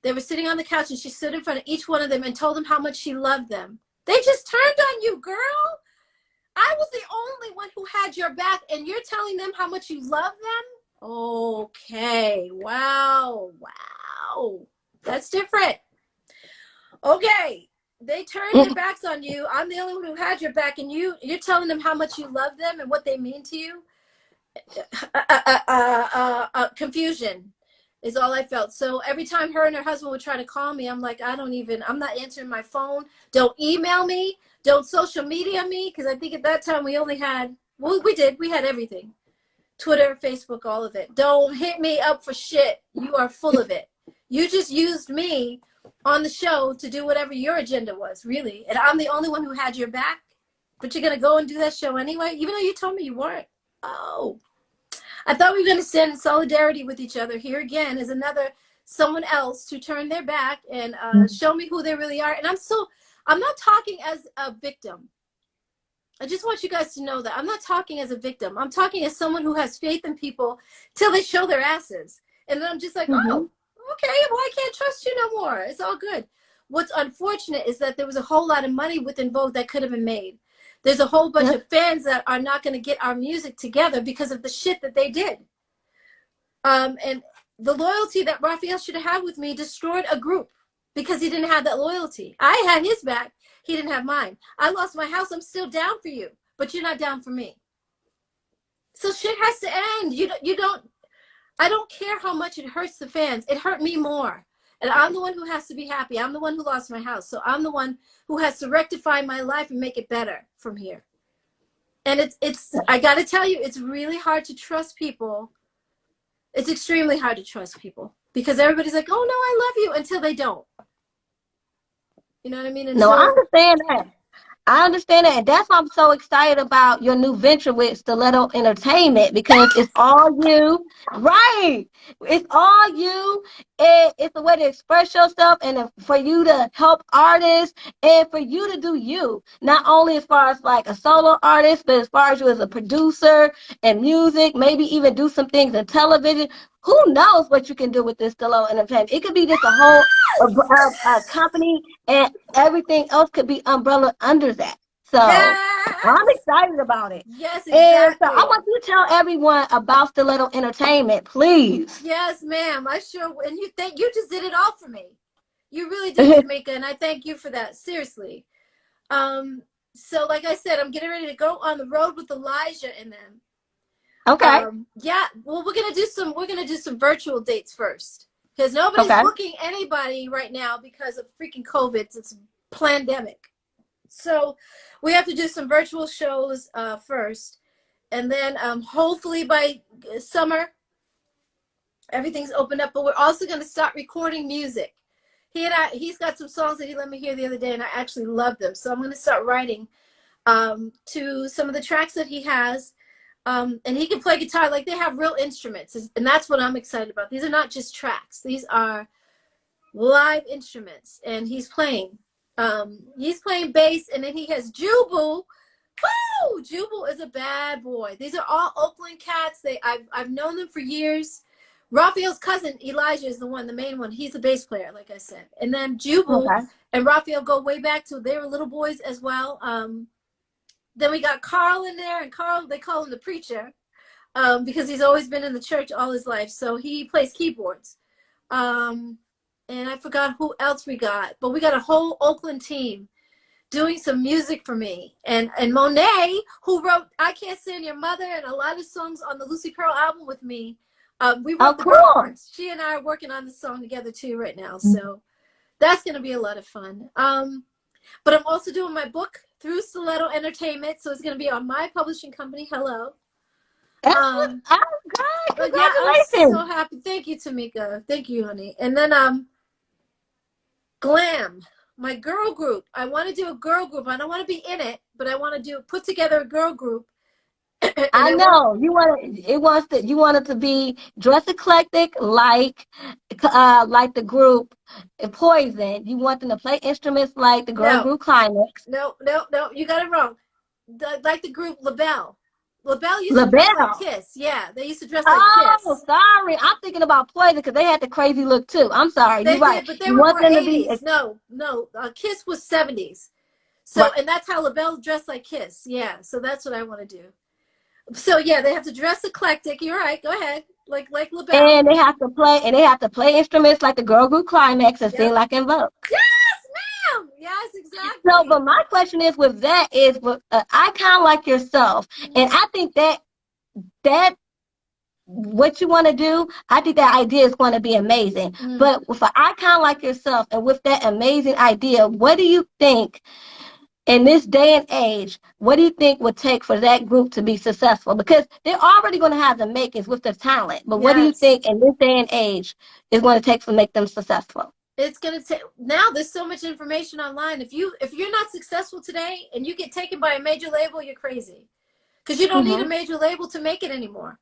They were sitting on the couch and she stood in front of each one of them and told them how much she loved them. They just turned on you, girl. I was the only one who had your back and you're telling them how much you love them? Okay. Wow. Wow. That's different. Okay. They turned their backs on you. I'm the only one who had your back and you're telling them how much you love them and what they mean to you. Confusion is all I felt. So every time her and her husband would try to call me, I'm like, I'm not answering my phone. Don't email me. Don't social media me. Because I think at that time we only had, well, we had everything. Twitter, Facebook, all of it. Don't hit me up for shit. You are full of it. You just used me on the show to do whatever your agenda was, really. And I'm the only one who had your back. But you're going to go and do that show anyway, even though you told me you weren't. Oh, I thought we were going to stand in solidarity with each other. Here again is someone else to turn their back and show me who they really are. And I'm not talking as a victim. I just want you guys to know that I'm not talking as a victim. I'm talking as someone who has faith in people till they show their asses. And then I'm just like, oh, okay, well, I can't trust you no more. It's all good. What's unfortunate is that there was a whole lot of money within Vogue that could have been made. There's a whole bunch of fans that are not going to get our music together because of the shit that they did. And the loyalty that Raphael should have had with me destroyed a group because he didn't have that loyalty. I had his back. He didn't have mine. I lost my house. I'm still down for you, but you're not down for me. So shit has to end. I don't care how much it hurts the fans. It hurt me more. And I'm the one who has to be happy. I'm the one who lost my house. So I'm the one who has to rectify my life and make it better from here. And I got to tell you, it's really hard to trust people. It's extremely hard to trust people because everybody's like, oh, no, I love you until they don't. You know what I mean? No, I understand that. I understand that. And that's why I'm so excited about your new venture with Stiletto Entertainment because it's all you. Right. It's all you. It's a way to express yourself and for you to help artists and for you to do you. Not only as far as like a solo artist, but as far as you as a producer and music, maybe even do some things in television. Who knows what you can do with this Stiletto Entertainment? It could be just a whole company and everything else could be umbrella under that. So I'm excited about it. Yes, exactly. And so I want you to tell everyone about Stiletto Entertainment, please. Yes, ma'am. I sure. And you just did it all for me. You really did, Tamika, and I thank you for that. Seriously. So like I said, I'm getting ready to go on the road with Elijah and them. Okay. Yeah. Well, we're gonna do some virtual dates first because nobody's booking anybody right now because of freaking COVID. It's a pandemic. So we have to do some virtual shows first, and then hopefully by summer everything's opened up. But we're also going to start recording music. He's got some songs that he let me hear the other day, and I actually love them. So I'm going to start writing to some of the tracks that he has. And he can play guitar. Like, they have real instruments, and that's what I'm excited about. These are not just tracks. These are live instruments, and he's playing bass, and then he has Jubal. Woo! Jubal is a bad boy. These are all Oakland cats. I've known them for years. Raphael's cousin Elijah is the main one. He's a bass player, like I said. And then Jubal and Raphael go way back to they were little boys as well. Then we got Carl in there, and Carl, they call him the preacher because he's always been in the church all his life. So he plays keyboards. And I forgot who else we got, but we got a whole Oakland team doing some music for me. And Monet, who wrote I Can't Stand Your Mother and a lot of songs on the Lucy Pearl album with me. We wrote the girl parts. She and I are working on this song together too right now. So that's going to be a lot of fun. But I'm also doing my book through Stiletto Entertainment. So it's going to be on my publishing company. Hello. God, congratulations. Yeah, I'm so happy. Thank you, Tamika. Thank you, honey. And then Glam, my girl group. I want to do a girl group. I don't want to be in it, but I want to put together a girl group. I know you want it to be dress eclectic like the group Poison. You want them to play instruments like the girl group Climax. No, you got it wrong. Like the group LaBelle. LaBelle used to dress like LaBelle. Kiss. Yeah, they used to dress like Oh, Kiss. sorry. I'm thinking about Poison because they had the crazy look too. I'm sorry. You're They right. did, but they You were want more them to be 80s. No. Kiss was 70s. So, right. and that's how LaBelle dressed like Kiss. Yeah, so that's what I want to do. So, yeah, they have to dress eclectic. You're right. Go ahead. Like LaBelle. And they have to play instruments like the girl group Climax and sing Yep. like In Vogue. Yes, ma'am. Yes, So, but exactly. my question is with that is with icon like yourself, and I think that what you want to do, I think that idea is going to be amazing. Mm. But with an icon like yourself and with that amazing idea, what do you think in this day and age, what do you think would take for that group to be successful? Because they're already going to have the makings with the talent, but what do you Yes. think in this day and age is going to take to make them successful? It's gonna take now. There's so much information online. If you're not successful today and you get taken by a major label, you're crazy because you don't need a Mm-hmm. major label to make it anymore.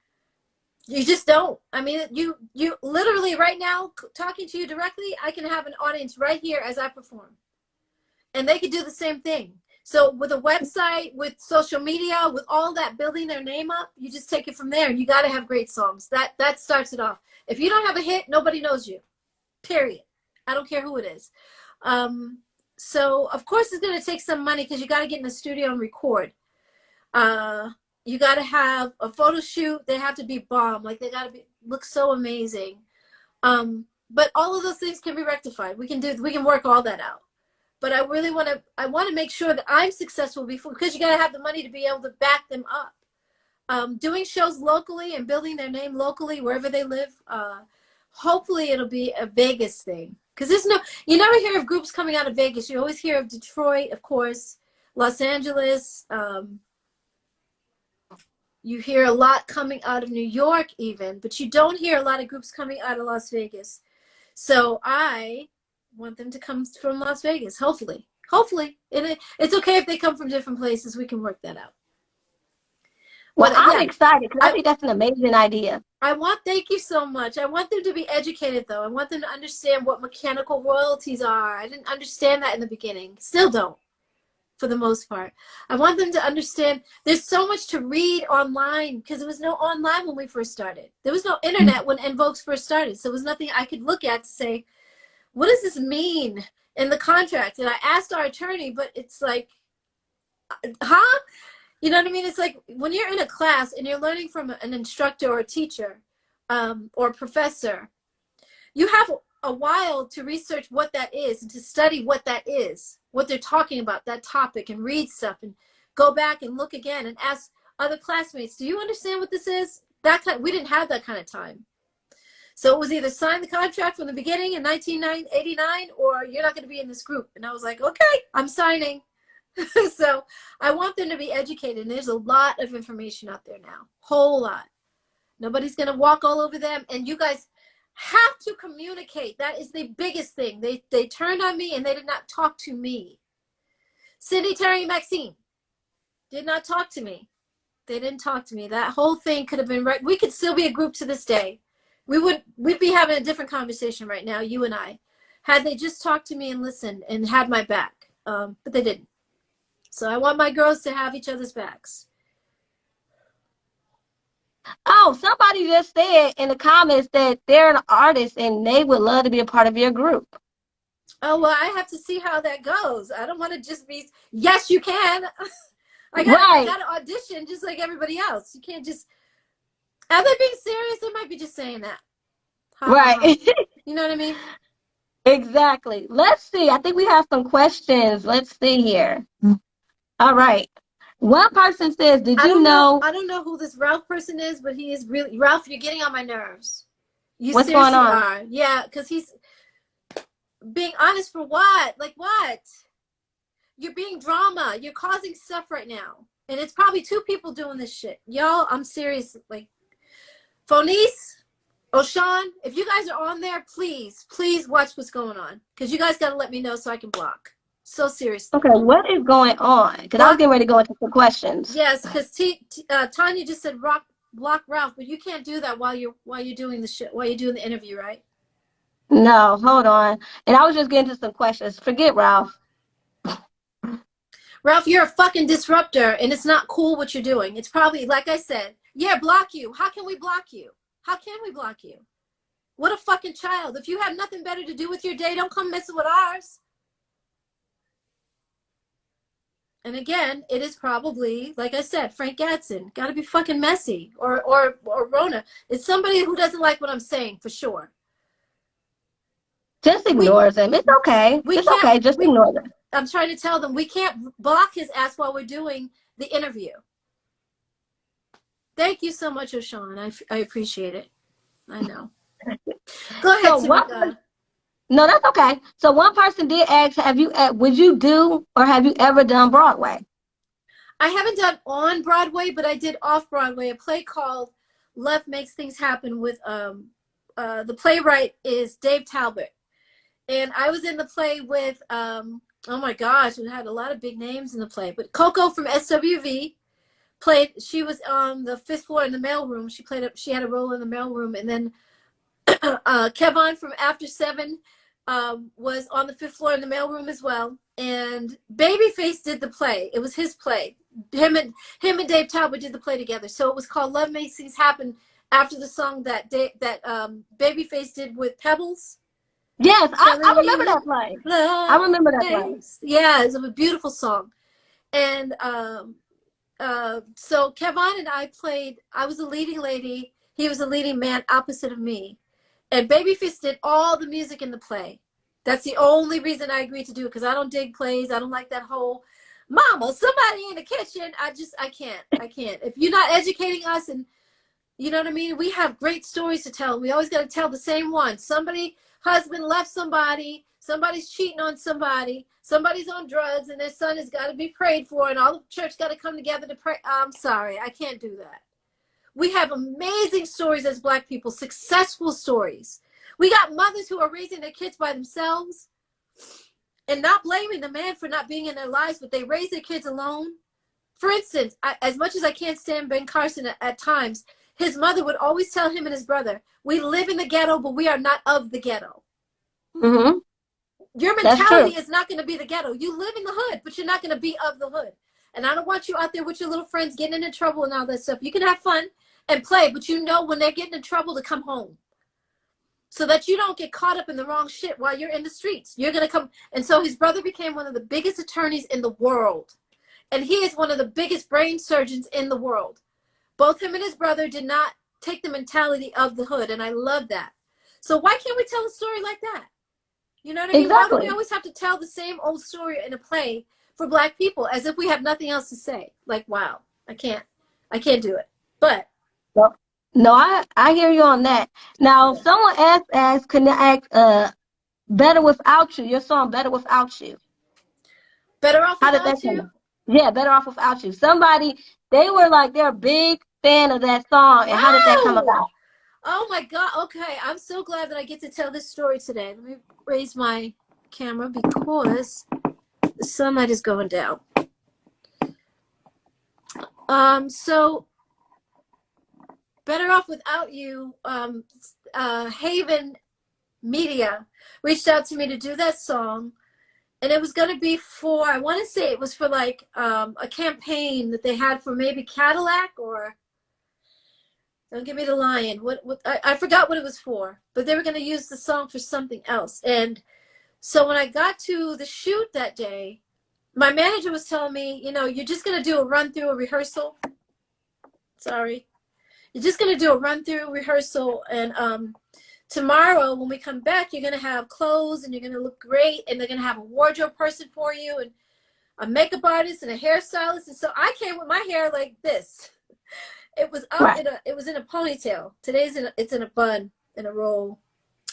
You just don't. I mean, you literally right now talking to you directly, I can have an audience right here as I perform, and they could do the same thing. So with a website, with social media, with all that building their name up, you just take it from there, and you got to have great songs. That starts it off. If you don't have a hit, nobody knows you. Period. I don't care who it is. So of course it's going to take some money because you got to get in the studio and record. You got to have a photo shoot. They have to be bomb. Like they got to look so amazing. But all of those things can be rectified. We can work all that out. But I really want to make sure that I'm successful before, because you got to have the money to be able to back them up. Doing shows locally and building their name locally wherever they live. Hopefully it'll be a Vegas thing. Because you never hear of groups coming out of Vegas. You always hear of Detroit, of course, Los Angeles. You hear a lot coming out of New York even, but you don't hear a lot of groups coming out of Las Vegas. So I want them to come from Las Vegas, hopefully. Hopefully. And it's okay if they come from different places. We can work that out. Well, But I'm yeah, excited because I think that's an amazing idea. thank you so much. I want them to be educated though. I want them to understand what mechanical royalties are. I didn't understand that in the beginning. Still don't, for the most part. I want them to understand there's so much to read online because there was no online when we first started. There was no internet when En Vogue's first started. So there was nothing I could look at to say, what does this mean in the contract? And I asked our attorney, but it's like, huh? You know what I mean? It's like when you're in a class and you're learning from an instructor or a teacher or a professor, you have a while to research what that is and to study what that is, what they're talking about, that topic, and read stuff and go back and look again and ask other classmates, do you understand what this is? We didn't have that kind of time. So it was either sign the contract from the beginning in 1989 or you're not going to be in this group. And I was like, okay, I'm signing. So I want them to be educated. And there's a lot of information out there now. Whole lot. Nobody's going to walk all over them. And you guys have to communicate. That is the biggest thing. They turned on me and they did not talk to me. Cindy, Terry, and Maxine did not talk to me. They didn't talk to me. That whole thing could have been right. We could still be a group to this day. We'd be having a different conversation right now, you and I, had they just talked to me and listened and had my back. But they didn't. So I want my girls to have each other's backs. Oh, somebody just said in the comments that they're an artist and they would love to be a part of your group. Oh, well, I have to see how that goes. I don't want to just be, yes, you can. I Right. got to audition just like everybody else. You can't just, are they being serious? They might be just saying that. Right. You know what I mean? Exactly. Let's see. I think we have some questions. Let's see here. All right. One person says, did you know? I don't know who this Ralph person is, but he is really, Ralph, you're getting on my nerves. You What's going seriously on? are. Yeah, because he's being honest for what? Like what? You're being drama. You're causing stuff right now. And it's probably two people doing this shit. Y'all, I'm serious. Like, Phonice, O'Shawn, if you guys are on there, please watch what's going on. Because you guys got to let me know so I can block. So seriously. Okay, what is going on? Because I was getting ready to go into some questions. Yes, because Tanya just said block Ralph, but you can't do that while you're doing the shit, while you're doing the interview, right? No, hold on. And I was just getting to some questions. Forget Ralph. Ralph, you're a fucking disruptor, and it's not cool what you're doing. It's probably, like I said, yeah, block you. How can we block you? How can we block you? What a fucking child. If you have nothing better to do with your day, don't come messing with ours. And again, it is probably, like I said, Frank Gatson. Got to be fucking messy. Or Rona. It's somebody who doesn't like what I'm saying, for sure. Just ignores him. It's okay. It's okay. Just ignore them. I'm trying to tell them we can't block his ass while we're doing the interview. Thank you so much, O'Shawn. I appreciate it. I know. Go ahead, Tamika. No, that's okay. So one person did ask, would you do or have you ever done Broadway? I haven't done on Broadway, but I did off Broadway, a play called Love Makes Things Happen with, the playwright is Dave Talbot. And I was in the play with, oh my gosh, we had a lot of big names in the play, but Coco from SWV played, she was on the 5th floor in the mailroom. She had a role in the mailroom. And then Kevin from After 7 was on the 5th floor in the mailroom as well. And Babyface did the play. It was his play. Him and Dave Talbot did the play together. So it was called Love Makes Things Happen, after the song that Babyface did with Pebbles. Yes, I remember that play. I remember that play. Yeah, it's a beautiful song. And so Kevin and I played, I was the leading lady, he was the leading man opposite of me. And Babyface did all the music in the play. That's the only reason I agreed to do it, because I don't dig plays. I don't like that whole, mama, somebody in the kitchen. I can't. If you're not educating us, and you know what I mean? We have great stories to tell. We always got to tell the same one. Husband left somebody, somebody's cheating on somebody, somebody's on drugs, and their son has got to be prayed for, and all the church got to come together to pray. I'm sorry, I can't do that. We have amazing stories as Black people, successful stories. We got mothers who are raising their kids by themselves and not blaming the man for not being in their lives, but they raise their kids alone. For instance, as much as I can't stand Ben Carson at times, his mother would always tell him and his brother, we live in the ghetto, but we are not of the ghetto. Mm-hmm. Your mentality is not going to be the ghetto. You live in the hood, but you're not going to be of the hood. And I don't want you out there with your little friends getting into trouble and all that stuff. You can have fun and play, but you know when they're getting in trouble to come home, so that you don't get caught up in the wrong shit while you're in the streets. You're going to come. And so his brother became one of the biggest attorneys in the world. And he is one of the biggest brain surgeons in the world. Both him and his brother did not take the mentality of the hood. And I love that. So why can't we tell a story like that? You know what I mean? Exactly. Why do we always have to tell the same old story in a play for Black people as if we have nothing else to say? Like, wow, I can't do it. But no, I hear you on that. Now, someone asked, can I ask, Better Without You, your song Better Without You. Better Off Without You? Yeah, Better Off Without You. They were like, they're a big fan of that song. And how did that come about? Oh my God. Okay. I'm so glad that I get to tell this story today. Let me raise my camera because the sunlight is going down. So Better Off Without You, Haven Media reached out to me to do that song. And it was going to be for, I want to say it was for like a campaign that they had for maybe Cadillac or, don't give me the lion. I forgot what it was for, but they were going to use the song for something else. And so when I got to the shoot that day, my manager was telling me, you know, you're just going to do a run-through, a rehearsal. Sorry. You're just going to do a run-through rehearsal, and tomorrow when we come back, you're going to have clothes, and you're going to look great, and they're going to have a wardrobe person for you, and a makeup artist, and a hairstylist. And so I came with my hair like this. It was up right. It was in a ponytail. Today's it's in a bun, in a roll.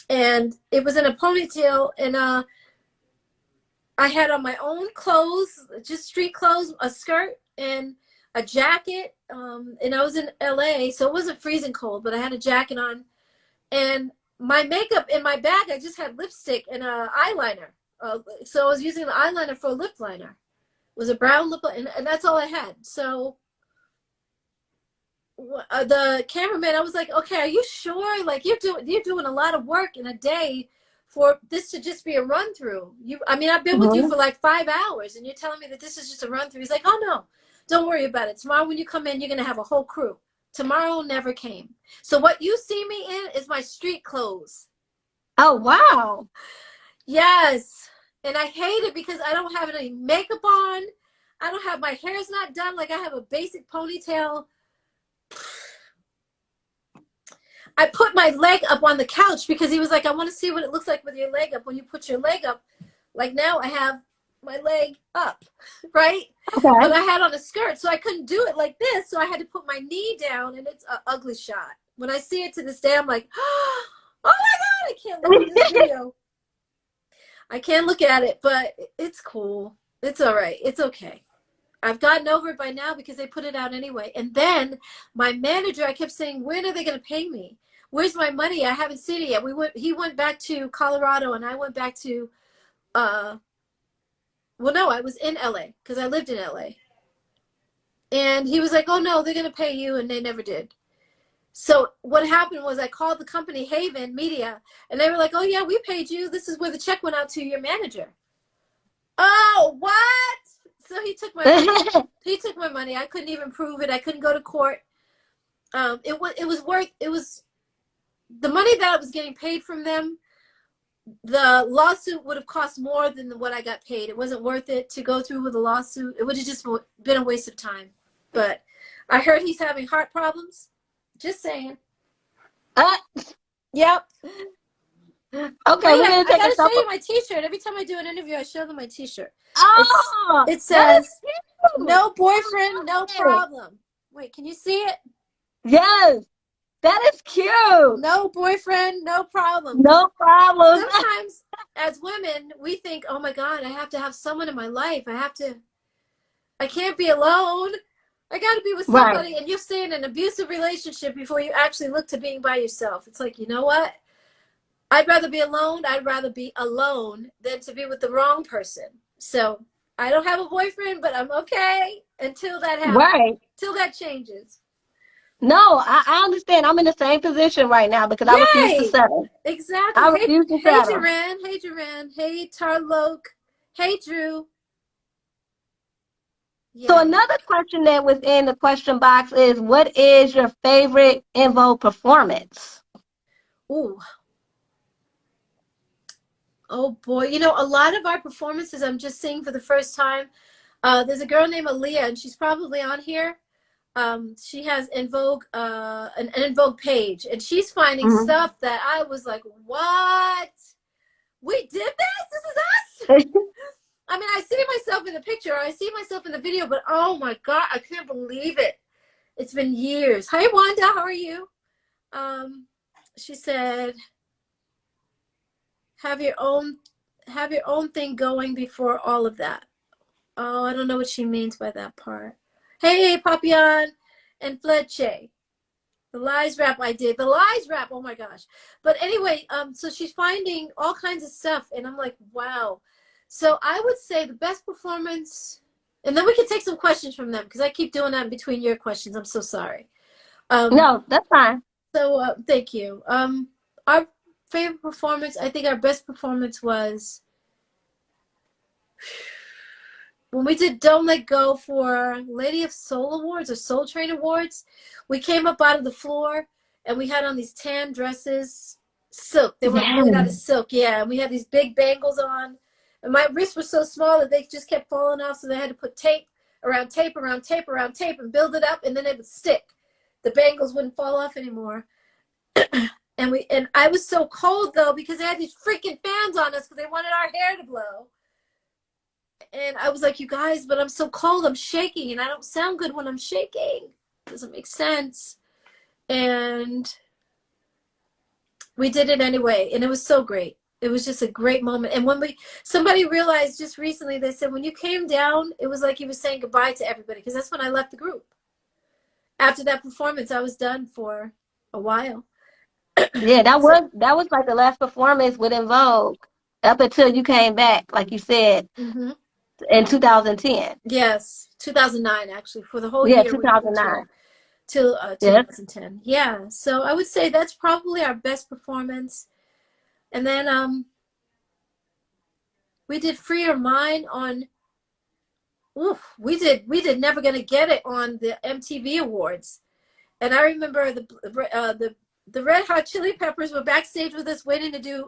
And it was in a ponytail, and I had on my own clothes, just street clothes, a skirt, and a jacket, and I was in LA, so it wasn't freezing cold, but I had a jacket on, and my makeup in my bag, I just had lipstick and eyeliner, so I was using the eyeliner for a lip liner. It was a brown lip, and that's all I had. So the cameraman, I was like, okay, are you sure? Like, you're doing a lot of work in a day for this to just be a run through. I mean, I've been with you for like 5 hours and you're telling me that this is just a run through. He's like, oh no, don't worry about it. Tomorrow when you come in, you're going to have a whole crew. Tomorrow never came. So what you see me in is my street clothes. Oh, wow. Yes. And I hate it because I don't have any makeup on. I don't have, my hair's not done. Like I have a basic ponytail. I put my leg up on the couch because he was like, I want to see what it looks like with your leg up. When you put your leg up, like now I have my leg up, right? Okay. But I had on a skirt, so I couldn't do it like this. So I had to put my knee down, and it's an ugly shot. When I see it to this day, I'm like, oh my God, I can't look at this video. I can't look at it, but it's cool. It's all right. It's okay. I've gotten over it by now because they put it out anyway. And then my manager, I kept saying, when are they going to pay me? Where's my money? I haven't seen it yet. He went back to Colorado and I went back to, well, no, I was in LA because I lived in LA. And he was like, oh no, they're going to pay you. And they never did. So what happened was I called the company Haven Media and they were like, oh yeah, we paid you. This is where the check went out to your manager. Oh, what? So he took my money. He took my money. I couldn't even prove it. I couldn't go to court. It was the money that I was getting paid from them. The lawsuit would have cost more than what I got paid. It wasn't worth it to go through with a lawsuit. It would have just been a waste of time. But I heard he's having heart problems. Just saying. Okay, Yep. we're gonna take I gotta a couple. show you my T-shirt. Every time I do an interview, I show them my T-shirt. Oh, it says, "No boyfriend, no problem." Wait, can you see it? Yes, that is cute. No boyfriend, no problem. No problem. Sometimes, as women, we think, "Oh my God, I have to have someone in my life. I can't be alone. I got to be with somebody." Right. And you stay in an abusive relationship before you actually look to being by yourself. It's like, you know what? I'd rather be alone. I'd rather be alone than to be with the wrong person. So I don't have a boyfriend, but I'm okay until that happens. Right. Till that changes. No, I understand. I'm in the same position right now because I refuse to settle. Exactly. I refuse to settle. Hey, Joran. Hey, Tarlok. Hey, Drew. Yeah. So another question that was in the question box is, what is your favorite En Vogue performance? Ooh. Oh boy, you know, a lot of our performances I'm just seeing for the first time. There's a girl named Aaliyah, and she's probably on here. She has En Vogue, an En Vogue page, and she's finding stuff that I was like, what? We did this? This is us? I mean, I see myself in the picture, or I see myself in the video, but oh my God, I can't believe it. It's been years. Hi, Wanda, how are you? She said, have your own thing going before all of that. Oh, I don't know what she means by that part. Hey, Papian and Fletche. The lies rap I did. The lies rap, oh my gosh. But anyway, so she's finding all kinds of stuff, and I'm like, wow. So I would say the best performance, and then we can take some questions from them, because I keep doing that in between your questions. I'm so sorry. No, that's fine. So thank you. Our favorite performance, I think our best performance was when we did Don't Let Go for Lady of Soul Awards or Soul Train Awards. We came up out of the floor and we had on these tan dresses, silk. They were made out of silk, yeah. And we had these big bangles on. And my wrists were so small that they just kept falling off, so they had to put tape around tape around tape around tape and build it up, and then it would stick. The bangles wouldn't fall off anymore. And I was so cold though, because they had these freaking fans on us because they wanted our hair to blow. And I was like, you guys, but I'm so cold, I'm shaking, and I don't sound good when I'm shaking. Doesn't make sense. And we did it anyway, and it was so great. It was just a great moment. And when somebody realized just recently, they said, when you came down, it was like you were saying goodbye to everybody, because that's when I left the group. After that performance, I was done for a while. Yeah, that was like the last performance with En Vogue up until you came back, like you said, in 2010. Yes, 2009 actually, for the whole year. Yeah, 2009 till 2010. Yeah, so I would say that's probably our best performance. And then We did Free Your Mind on. Oof, we did Never Gonna Get It on the MTV Awards, and I remember the Red Hot Chili Peppers were backstage with us waiting to do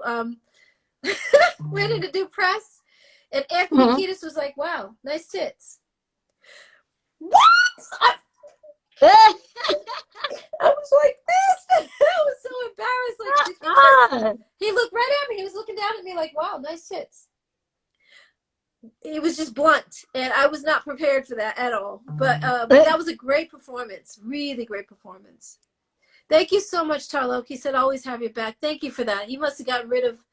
waiting to do press, and Anthony Mhm. Kiedis was like, "Wow, nice tits." What? I was like this. I was so embarrassed. Like he looked right at me. He was looking down at me like, "Wow, nice tits." It was just blunt, and I was not prepared for that at all. But that was a great performance, really great performance. Thank you so much, Tarloke. He said, "Always have your back." Thank you for that. He must have gotten rid of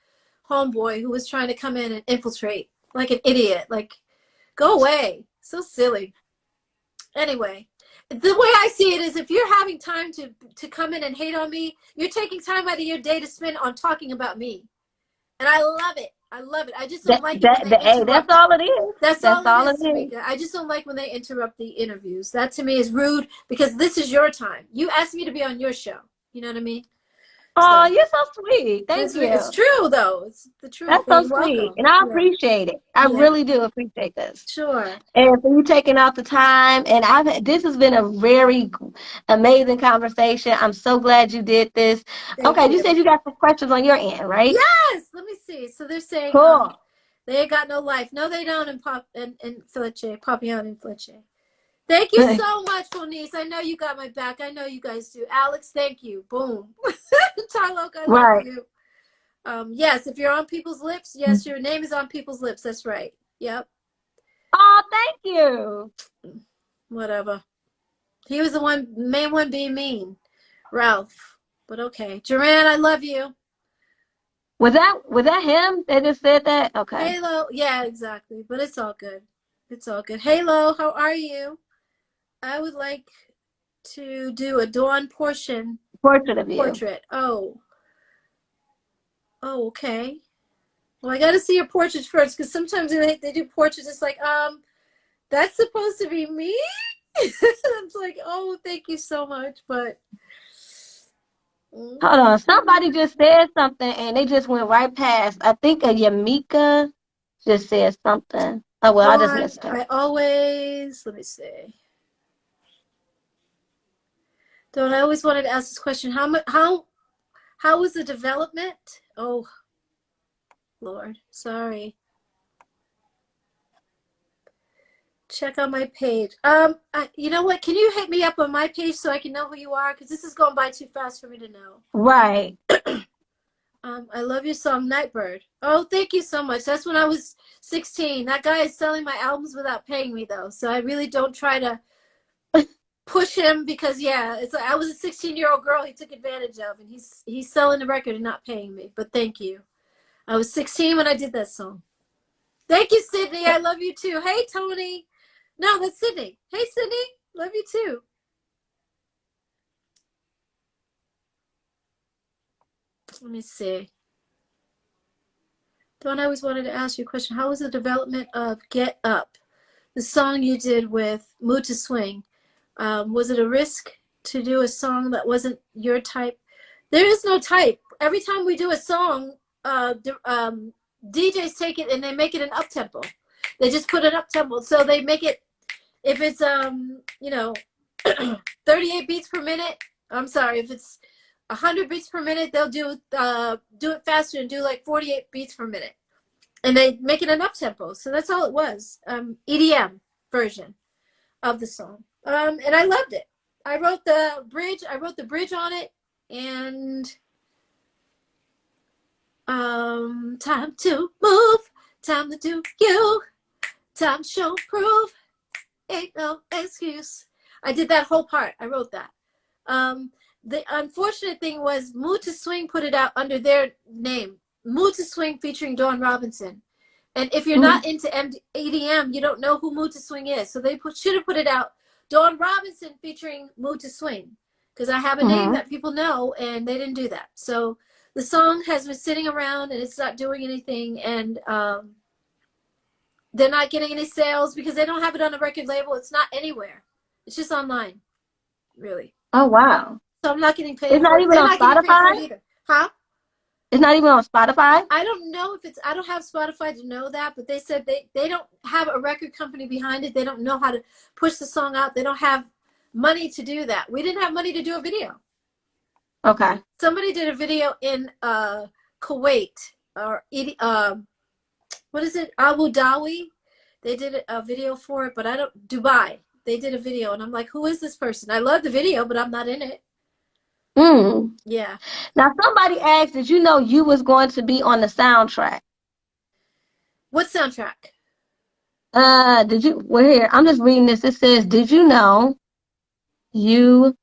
Homeboy, who was trying to come in and infiltrate like an idiot. Like, go away. So silly. Anyway, the way I see it is, if you're having time to come in and hate on me, you're taking time out of your day to spend on talking about me, and I love it. I love it. I just don't like it when they Hey, that's interrupt. all it is. That's That's all it all is, it is. Tamika. I just don't like when they interrupt the interviews. That to me is rude, because this is your time. You asked me to be on your show. You know what I mean? Oh, So you're so sweet. Thank it's you. true, though. It's the truth. That's so You're sweet. welcome. And I Yeah. appreciate it. I Yeah. really do appreciate this. Sure. And for you taking out the time. And this has been a very amazing conversation. I'm so glad you did this. Thank Okay, you you. said you got some questions on your end, right? Yes. Let me see. So they're saying Cool. they ain't got no life. No, they don't in Fletcher, Papillon and Fletcher. Thank you so much, Moniz. I know you got my back. I know you guys do. Alex, thank you. Boom. Tarloke, I love Right. you. Yes, if you're on people's lips, yes, your name is on people's lips. That's right. Yep. Oh, thank you. Whatever. He was the main one being mean. Ralph. But okay. Duran, I love you. Was that him that just said that? Okay. Halo. Yeah, exactly. But it's all good. It's all good. Halo, how are you? I would like to do a Dawn Portion Portrait of you. portrait. Oh. Oh, okay. Well, I got to see your portraits first, because sometimes they do portraits. It's like, that's supposed to be me? It's like, oh, thank you so much, but Hold on. Somebody just said something and they just went right past. I think a Yamika just said something. Oh, well, I just Dawn, missed her. let me see. Dawn, I always wanted to ask this question. How was the development? Oh, Lord, sorry. Check on my page. You know what? Can you hit me up on my page so I can know who you are? Because this is going by too fast for me to know. Right. I love your song, Nightbird. Oh, thank you so much. That's when I was 16. That guy is selling my albums without paying me, though. So I really don't try to push him, because, yeah, it's like I was a 16-year-old girl he took advantage of, and he's selling the record and not paying me. But thank you. I was 16 when I did that song. Thank you, Sydney. I love you, too. Hey, Tony. No, that's Sydney. Hey, Sydney. Love you, too. Let me see. Dawn, I always wanted to ask you a question. How was the development of Get Up, the song you did with Mood to Swing? Was it a risk to do a song that wasn't your type? There is no type. Every time we do a song, DJs take it and they make it an up-tempo. They just put an up-tempo. So they make it, if it's, 38 beats per minute, I'm sorry, if it's 100 beats per minute, they'll do it faster and do like 48 beats per minute. And they make it an up-tempo. So that's all it was. EDM version of the song. And I loved it. I wrote the bridge on it, and time to move, time to do you, time to show proof, ain't no excuse. I did that whole part. I wrote that. The unfortunate thing was Mood to Swing put it out under their name, Mood to Swing featuring Dawn Robinson. And if you're not into EDM, you don't know who Mood to Swing is. So they should have put it out, Dawn Robinson featuring Mood to Swing, because I have a name that people know, and they didn't do that. So the song has been sitting around and it's not doing anything, and they're not getting any sales because they don't have it on a record label. It's not anywhere. It's just online, really. Oh, wow. So I'm not getting paid It's for not it. even They're on not getting paid for it Spotify? either. Huh? It's not even on Spotify? I don't know if it's, I don't have Spotify to know that, but they said they don't have a record company behind it. They don't know how to push the song out. They don't have money to do that. We didn't have money to do a video. Okay. Somebody did a video in Kuwait, or what is it, Abu Dhabi. They did a video for it, but I don't, Dubai. They did a video, and I'm like, who is this person? I love the video, but I'm not in it. Mm. Yeah. Now, somebody asked, did you know you was going to be on the soundtrack? What soundtrack? Did you, well, here, I'm just reading this. It says, did you know you,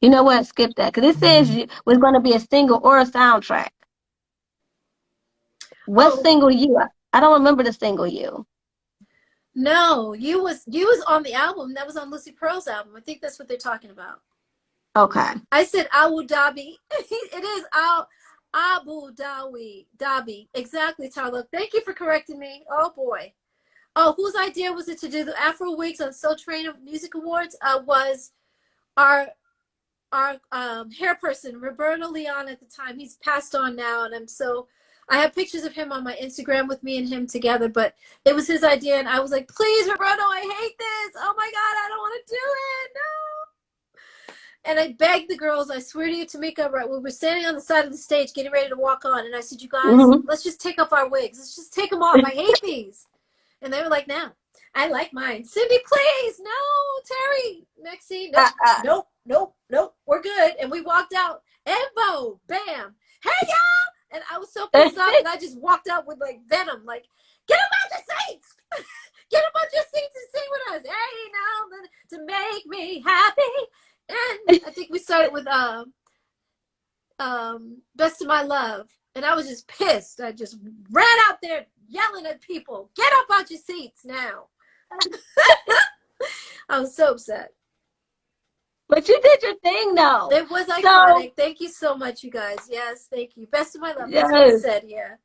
you know what? Skip that. Because it says you was going to be a single or a soundtrack. What Oh, single you? I don't remember the single you. no, you was on the album. That was on Lucy Pearl's album. I think that's what they're talking about. Okay. I said Abu Dhabi. It is Abu Dhabi. Dhabi. Exactly, Tyler. Thank you for correcting me. Oh boy. Oh, whose idea was it to do the Afro Wigs on Soul Train Music Awards? Was our hair person, Roberto Leon, at the time. He's passed on now, and I have pictures of him on my Instagram with me and him together, but it was his idea, and I was like, please, Roberto, I hate this. Oh my God, I don't want to do it. No. And I begged the girls, I swear to you, Tamika, right, we were standing on the side of the stage getting ready to walk on, and I said, you guys, Mm-hmm. let's just take off our wigs. Let's just take them off. I hate these. And they were like, no, I like mine. Cindy, please. No, Terry. Next scene. Nope. We're good. And we walked out. Evo, bam. Hey, y'all. And I was so pissed off, and I just walked out with like venom. Like, get up on your seats. Get up on your seats and sing with us. Hey, now to make me happy. And I think we started with Best of My Love. And I was just pissed. I just ran out there yelling at people, get up out your seats now. I was so upset. But you did your thing, though. It was iconic. So, thank you so much, you guys. Yes, thank you. Best of My Love. Yes. That's what I said, yeah.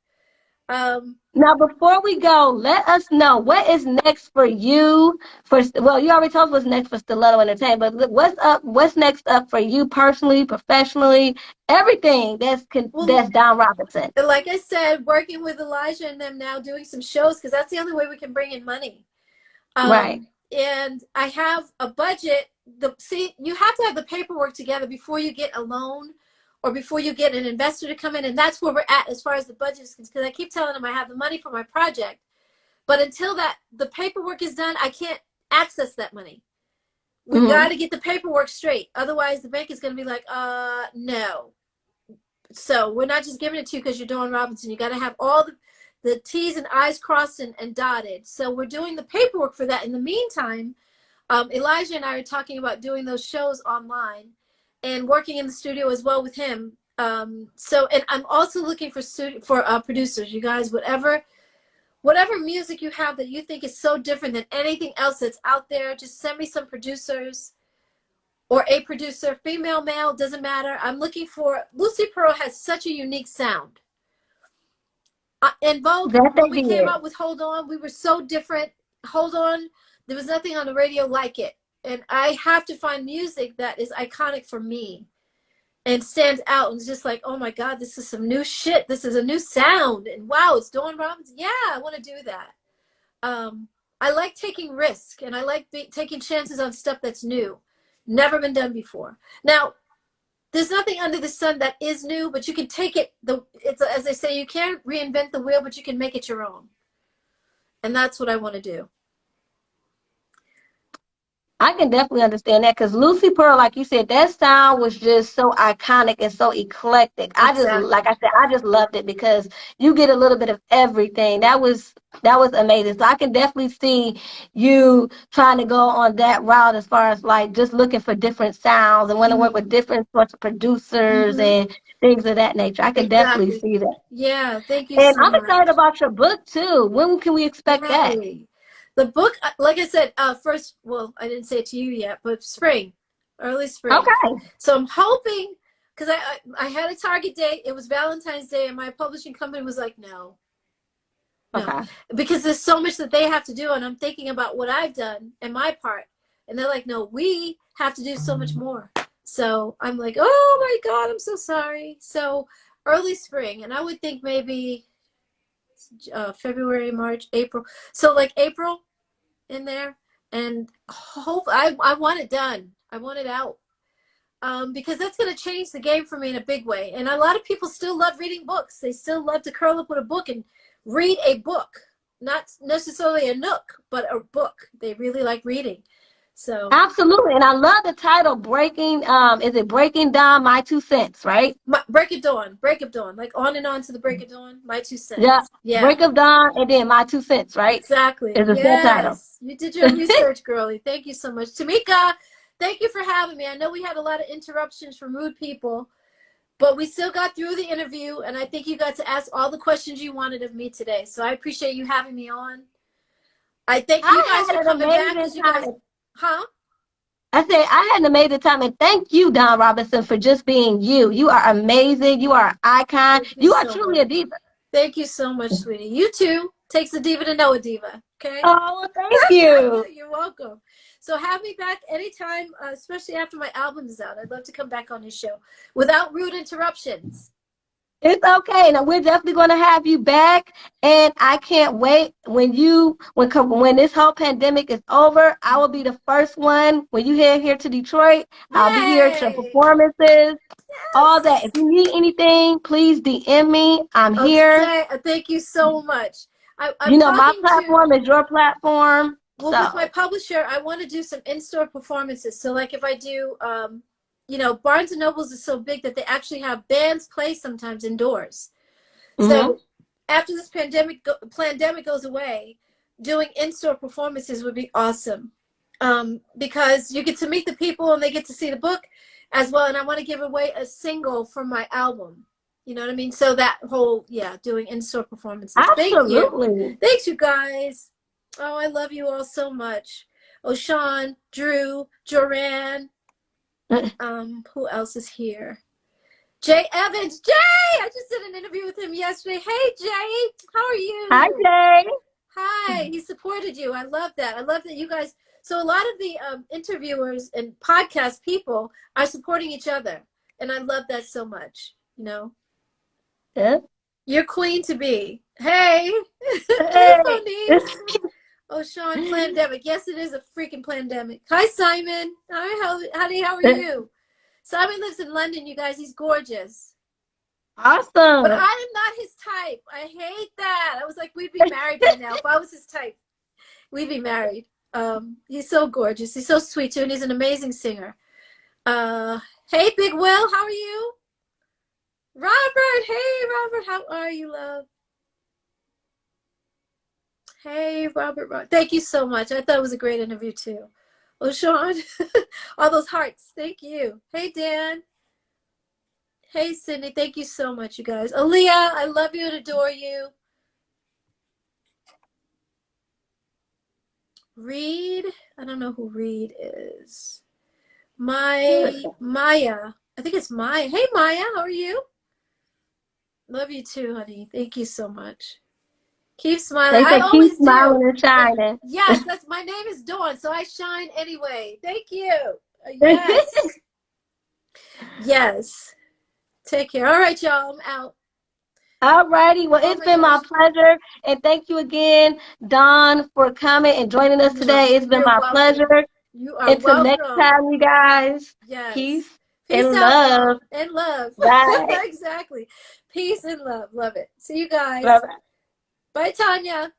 Now, before we go, let us know what is next for you. Well, you already told us what's next for Stiletto Entertainment, but what's up? What's next up for you personally, professionally, everything that's Dawn Robinson. Like I said, working with Elijah and them now, doing some shows because that's the only way we can bring in money. Right. And I have a budget. You have to have the paperwork together before you get a loan, or before you get an investor to come in, and that's where we're at as far as the budget is concerned. Because I keep telling them I have the money for my project, but until the paperwork is done, I can't access that money. We've got to get the paperwork straight. Otherwise, the bank is going to be like, no. So we're not just giving it to you because you're Dawn Robinson. You got to have all the T's and I's crossed and dotted. So we're doing the paperwork for that. In the meantime, Elijah and I are talking about doing those shows online and working in the studio as well with him. And I'm also looking for producers. You guys, whatever music you have that you think is so different than anything else that's out there, just send me some producers, or a producer, female, male, doesn't matter. I'm looking for, Lucy Pearl has such a unique sound. In Vogue, when we came out with Hold On, we were so different. Hold On, there was nothing on the radio like it. And I have to find music that is iconic for me and stands out and just like, oh my God, this is some new shit. This is a new sound. And wow, it's Dawn Robinson. Yeah, I want to do that. I like taking risks, and I like taking chances on stuff that's new. Never been done before. Now, there's nothing under the sun that is new, but you can take it. It's as they say, you can't reinvent the wheel, but you can make it your own. And that's what I want to do. I can definitely understand that, because Lucy Pearl, like you said, that sound was just so iconic and so eclectic. Exactly. I just loved it because you get a little bit of everything. That was amazing. So I can definitely see you trying to go on that route as far as like just looking for different sounds and want to work with different sorts of producers and things of that nature. I can definitely see that. Yeah, thank you and so much. And I'm excited about your book too. When can we expect that? The book, like I said, first, well, I didn't say it to you yet, but spring, early spring. Okay. So I'm hoping, because I had a target date. It was Valentine's Day, and my publishing company was like, no. Okay. Because there's so much that they have to do, and I'm thinking about what I've done and my part. And they're like, no, we have to do so much more. So I'm like, oh my God, I'm so sorry. So early spring, and I would think maybe February, March, April. So like April in there, and hope I want it done. I want it out. Because that's going to change the game for me in a big way. And a lot of people still love reading books. They still love to curl up with a book and read a book, not necessarily a nook, but a book. They really like reading. So Absolutely. And I love the title, Breaking, is it Breaking Down My Two Cents, right? break of dawn, like on and on to the break of dawn. My two Yeah. cents. Yeah, Break of Dawn and then My Two Cents, right? exactly. Is the full title. Yes, you did your research, girly. Thank you so much, Tamika. Thank you for having me. I know we had a lot of interruptions from rude people, but we still got through the interview, and I think you got to ask all the questions you wanted of me today. So I appreciate you having me on. I thank you guys for coming back. You guys, huh? I said I had an amazing time, and thank you, Dawn Robinson, for just being you. You are amazing. You are an icon. Thank You are so truly much. a diva. Thank you so much, sweetie. You too. Takes a diva to know a diva. Okay. Oh, well, thank you. You're welcome. So have me back anytime, especially after my album is out. I'd love to come back on your show without rude interruptions. It's okay. Now we're definitely going to have you back, and I can't wait when this whole pandemic is over. I will be the first one when you head here to Detroit. I'll be here at your Yay! performances, all that. Yes. If you need anything, please DM me. I'm here. Okay. Thank you so much. I'm You know, my talking platform is your platform. Well, So with my publisher, I want to do some in-store performances. So like if I do, Barnes and Nobles is so big that they actually have bands play sometimes indoors. So after this pandemic goes away, doing in-store performances would be awesome. Because you get to meet the people and they get to see the book as well. And I want to give away a single from my album. You know what I mean? So that whole, doing in-store performances. absolutely. Thank you. Thanks, you guys. Oh, I love you all so much. Oh, Sean, Drew, Joranne. Who else is here? Jay Evans. Jay! I just did an interview with him yesterday. Hey, Jay. How are you? Hi, Jay. Hi. He supported you. I love that. I love that you guys. So a lot of the interviewers and podcast people are supporting each other. And I love that so much. You know? Yeah. You're queen to be. Hey. Hey. Oh, Sean, pandemic. Yes, it is a freaking pandemic. Hi, Simon. Hi, honey, how are you? Simon lives in London, you guys. He's gorgeous. Awesome. But I am not his type. I hate that. I was like, we'd be married by now. If I was his type, we'd be married. He's so gorgeous. He's so sweet, too, and he's an amazing singer. Hey, Big Will, how are you? Robert, hey, Robert, how are you, love? Hey, Robert. Thank you so much. I thought it was a great interview, too. Oh, Sean. All those hearts. Thank you. Hey, Dan. Hey, Sydney. Thank you so much, you guys. Aaliyah, I love you and adore you. Reed. I don't know who Reed is. Maya. I think it's Maya. Hey, Maya. How are you? Love you, too, honey. Thank you so much. Keep smiling. I always keep smiling and shining. Yes, my name is Dawn, so I shine anyway. Thank you. Yes. Yes. Take care. All right, y'all. I'm out. All righty. Well, it's been my pleasure. And thank you again, Dawn, for coming and joining us today. It's been my pleasure. You are Until welcome. next time, you guys. Yes. Peace and love. And love. Bye. Exactly. Peace and love. Love it. See you guys. Bye-bye. Bye, Tanya.